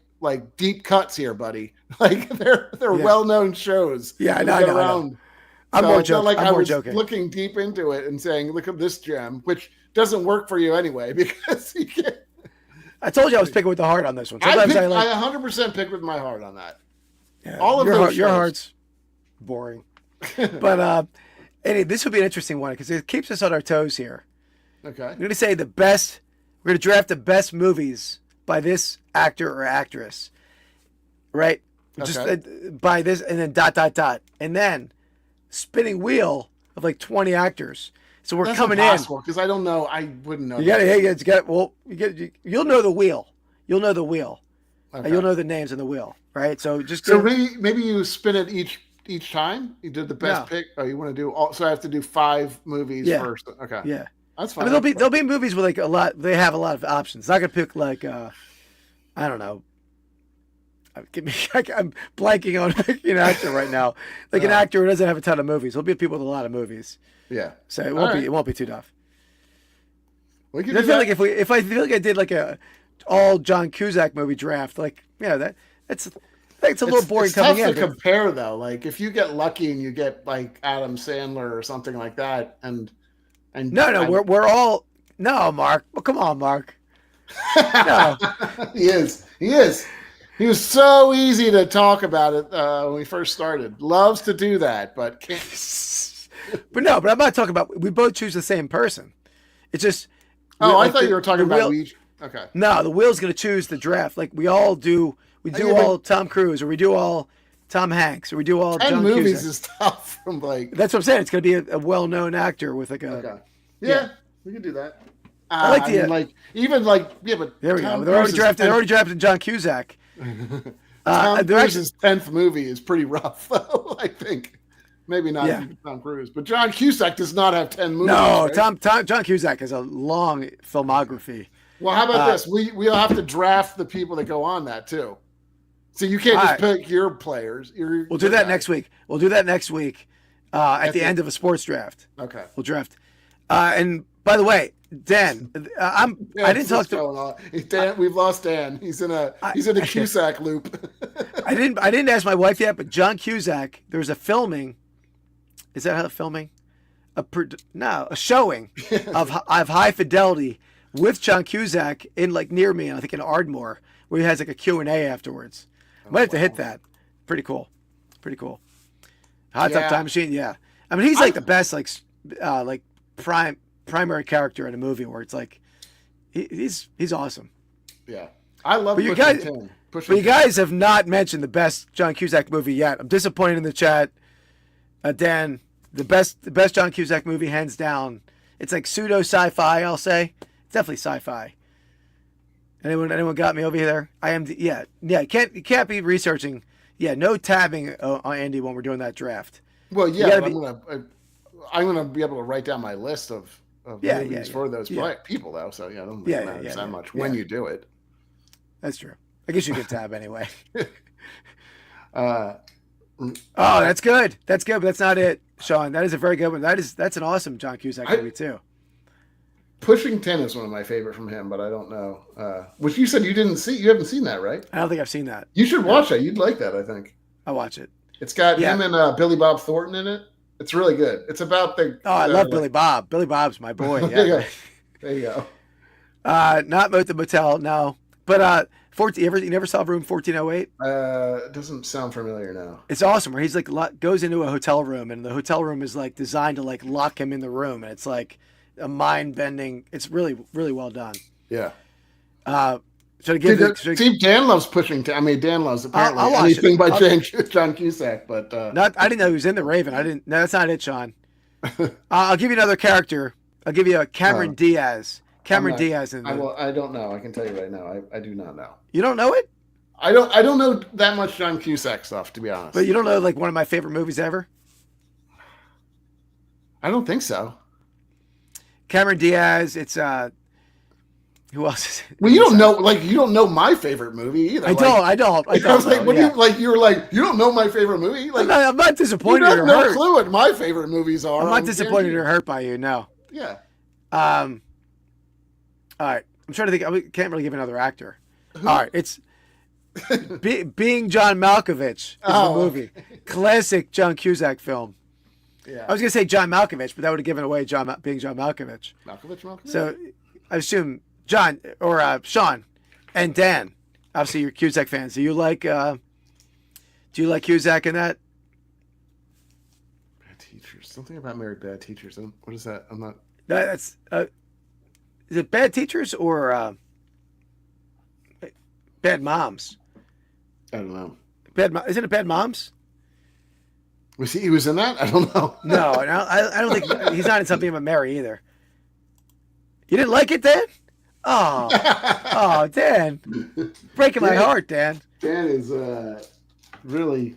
deep cuts here, buddy. Like they're well-known shows. Yeah, I know. I'm more joking. Like I was joking. Looking deep into it and saying, "Look at this gem," which doesn't work for you anyway because you can't. I told you I was picking with the heart on this one. I 100% pick with my heart on that. Yeah, your heart's boring. But Eddie, this would be an interesting one because it keeps us on our toes here. Okay. I'm going to say we're going to draft the best movies by this actor or actress. Right? Okay. Just by this and then ... And then spinning wheel of like 20 actors. So we're coming in because I don't know. I wouldn't know. You'll know the wheel. You'll know the wheel. Okay. You'll know the names in the wheel, right? So maybe you spin it each time. You did the best pick. Oh, you want to do all? So I have to do 5 movies first. Okay. Yeah, that's fine. I mean, there'll be movies with like a lot. They have a lot of options. Not gonna pick like I don't know. I'm blanking on an actor right now. Like an actor who doesn't have a ton of movies. There'll be people with a lot of movies. Yeah. So it won't be too tough. I feel like if I feel like I did like a all John Cusack movie draft, like it's a little boring coming in. It's tough to compare though. Like if you get lucky and you get like Adam Sandler or something like that, and we're all Mark. Well, come on, Mark. No, he is. He was so easy to talk about it when we first started. Loves to do that, but can't. But I'm not talking about. We both choose the same person. It's just. I thought you were talking about we. Okay. No, the wheel's going to choose the draft. Like we all do. We do all Tom Cruise, or we do all Tom Hanks, or we do all 10 John movies Cusack. is tough from like. That's what I'm saying. It's going to be a well-known actor with like a. Okay. Yeah, we can do that. I like the but there we go. They're already drafted John Cusack. Tom Cruise's 10th movie is pretty rough, though. I think maybe not even Tom Cruise, but John Cusack does not have 10 movies. No, right? John Cusack has a long filmography. Well, how about this? We'll have to draft the people that go on that too. So you can't just pick your players. We'll do that next week. We'll do that next week at the end of a sports draft. Okay. We'll draft. And by the way, Dan, I didn't talk to Dan. We've lost Dan. He's in a Cusack loop. I didn't ask my wife yet, but John Cusack. There's a filming. Is that how the filming? A showing of High Fidelity with John Cusack in like near me, I think in Ardmore, where he has like a Q&A afterwards. I might have to hit that. Pretty cool. Hot Tub Time Machine. Yeah, I mean he's like the best like primary character in a movie where it's like he's awesome. Yeah, I love. But you guys have not mentioned the best John Cusack movie yet. I'm disappointed in the chat. Dan, the best John Cusack movie, hands down. It's like pseudo sci-fi. I'll say it's definitely sci-fi. Anyone got me over here? I am. Yeah. You can't be researching. Yeah, no tabbing on Andy when we're doing that draft. Well, yeah, I'm gonna be able to write down my list of movies for those people though. So yeah, I don't think it matters that much when you do it. That's true. I guess you could tab anyway. That's good. But that's not it, Sean. That is a very good one. That's an awesome John Cusack movie too. Pushing 10 is one of my favorite from him, but I don't know. Which you said you didn't see. You haven't seen that, right? I don't think I've seen that. You should watch that. You'd like that, I think. I'll watch it. It's got him and Billy Bob Thornton in it. It's really good. It's about the. Oh, I love Billy Bob. Billy Bob's my boy. Yeah. There you go. Not the Motel, no. But 14. You never saw Room 1408? It doesn't sound familiar now. It's awesome. Where he's like goes into a hotel room, and the hotel room is like designed to like lock him in the room, and it's like a mind bending. It's really, really well done. Yeah. So to give Dan loves Pushing 10. I mean, Dan loves apparently anything by John Cusack, but I didn't know he was in The Raven. No, that's not it, Sean. I'll give you another character. I'll give you a Cameron Diaz. Diaz in there. I don't know. I can tell you right now. I do not know. You don't know it? I don't know that much John Cusack stuff, to be honest. But you don't know like one of my favorite movies ever? I don't think so. Cameron Diaz. It's who else is it? Well, you don't know my favorite movie either. I don't. I was like, you were like, you don't know my favorite movie? Like, I'm not disappointed or hurt. You have no clue what my favorite movies are. I'm not disappointed or hurt by you. No. Yeah. All right. I'm trying to think. I can't really give another actor. All right. It's Being John Malkovich is the movie. Classic John Cusack film. Yeah. I was going to say John Malkovich, but that would have given away Being John Malkovich. Malkovich? So I assume John or Sean and Dan. Obviously, you're Cusack fans. Do you like Cusack in that? Bad Teachers. Something about Married Bad Teachers. What is that? I'm not. That's is it Bad Teachers or Bad Moms? I don't know. Isn't it Bad Moms? He was in that? I don't know. No, I don't think he's not in Something About Mary either. You didn't like it, Dan? Oh, Dan, breaking my heart, Dan. Dan is really,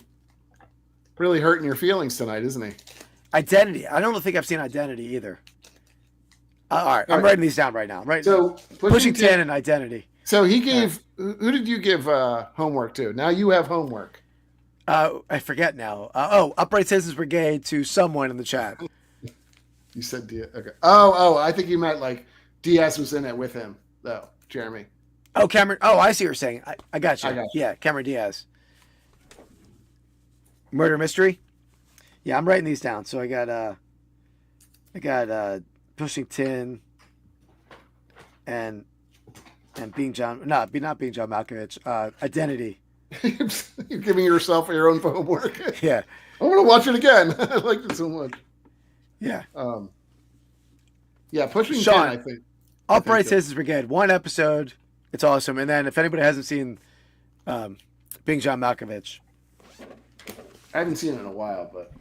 really hurting your feelings tonight, isn't he? Identity. I don't think I've seen Identity either. All right, I'm writing these down right now. Right. So Pushing 10 and Identity. So he gave. Who did you give homework to? Now you have homework. I forget now. Upright Citizens Brigade to someone in the chat. You said Diaz. Okay. Oh, I think you meant like Diaz was in it with him, though, Jeremy. Oh, Cameron. Oh, I see what you're saying. I got you. Yeah, Cameron Diaz. Murder Mystery? Yeah, I'm writing these down. So I got Pushing 10 and Being John. Not Being John Malkovich. Identity. You're giving yourself your own homework. Yeah. I'm going to watch it again. I like it so much. Yeah. Yeah, Pushing Sean, 10, I think. Upright Citizens Brigade. One episode. It's awesome. And then if anybody hasn't seen Being John Malkovich. I haven't seen it in a while, but...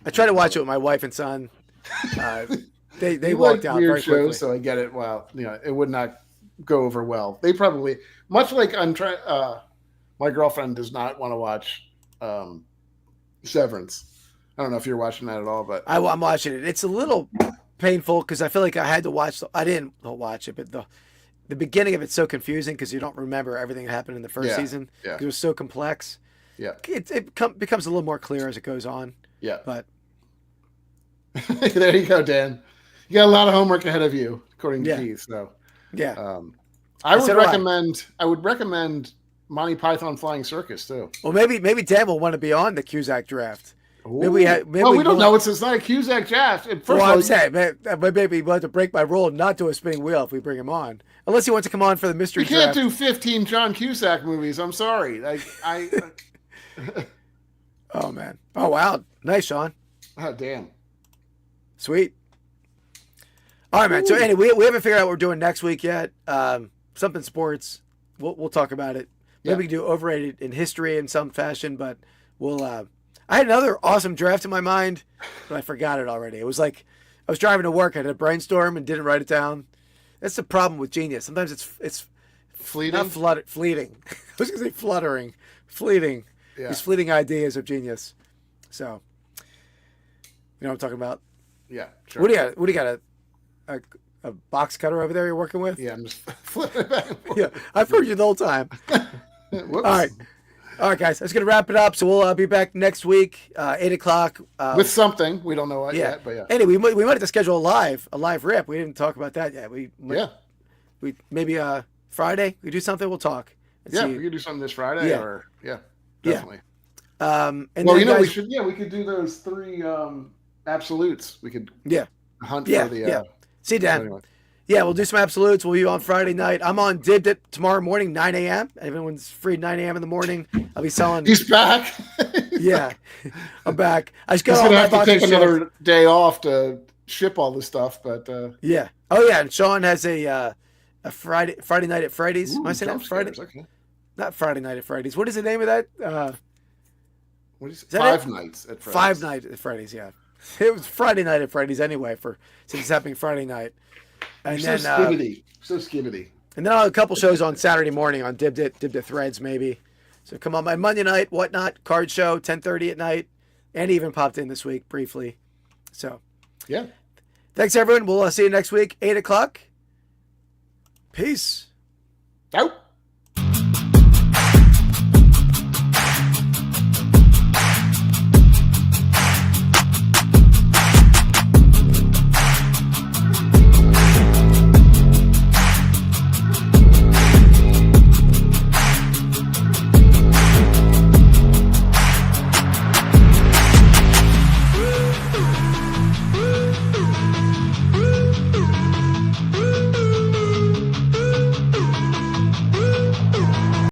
I tried to watch it with my wife and son. They walked out very quickly. So I get it. Well, it would not go over well. They probably... Much like I'm trying... my girlfriend does not want to watch Severance. I don't know if you're watching that at all, but... I'm watching it. It's a little painful because I feel like I had to watch... I didn't watch it, but the beginning of it's so confusing because you don't remember everything that happened in the first season. Yeah. It was so complex. Yeah. It becomes a little more clear as it goes on. Yeah. But... There you go, Dan. You got a lot of homework ahead of you, according to Keith. So, yeah. I would recommend Monty Python Flying Circus too. Well, maybe Dan will want to be on the Cusack draft. Maybe we don't know. It's not a Cusack draft. I'm saying, maybe we'll have to break my rule and not do a spinning wheel if we bring him on, unless he wants to come on for the mystery draft. We can't do 15 John Cusack movies. I'm sorry. Oh man. Oh wow. Nice, Sean. Oh damn. Sweet. All right, man. Ooh. So anyway, we haven't figured out what we're doing next week yet. Something sports. We'll talk about it. Maybe we can do overrated in history in some fashion, but we'll. I had another awesome draft in my mind, but I forgot it already. It was like I was driving to work, I had a brainstorm and didn't write it down. That's the problem with genius. Sometimes it's fleeting. Not fleeting. I was gonna say fluttering, fleeting. Yeah. These fleeting ideas of genius. So, you know what I'm talking about? Yeah. Sure. What do you got? A box cutter over there you're working with? Yeah, I'm just flipping it back and forth. Yeah, I've heard you the whole time. Whoops. All right. All right, guys, that's going to wrap it up. So we'll be back next week, 8 o'clock. With something. We don't know what yet, but yeah. Anyway, we might have to schedule a live rip. We didn't talk about that yet. We maybe Friday, we do something, we'll talk. Yeah, we could do something this Friday or, definitely. And well, we could do those 3 absolutes. We could hunt for the... See, Dan. Anyway. Yeah, we'll do some absolutes. We'll be on Friday night. I'm on Dibbed It tomorrow morning, 9 a.m. Everyone's free 9 a.m. in the morning. I'll be selling. He's back. Yeah, I'm back. I just got. He's gonna have to take another day off to ship all this stuff, but yeah. Oh yeah, and Sean has a Friday night at Freddy's. Am I saying that Friday? Okay. Not Friday night at Freddy's. What is the name of that? What is it? Five Nights at Freddy's. 5 Nights at Freddy's. Yeah, it was Friday night at Freddy's anyway. Since it's happening Friday night. And then so skibbity. And then I'll have a couple shows on Saturday morning on Dibbed It Threads maybe. So come on, my Monday night, whatnot, card show, 10:30 at night, and even popped in this week briefly. So yeah, thanks everyone. We'll see you next week, 8 o'clock. Peace. Out.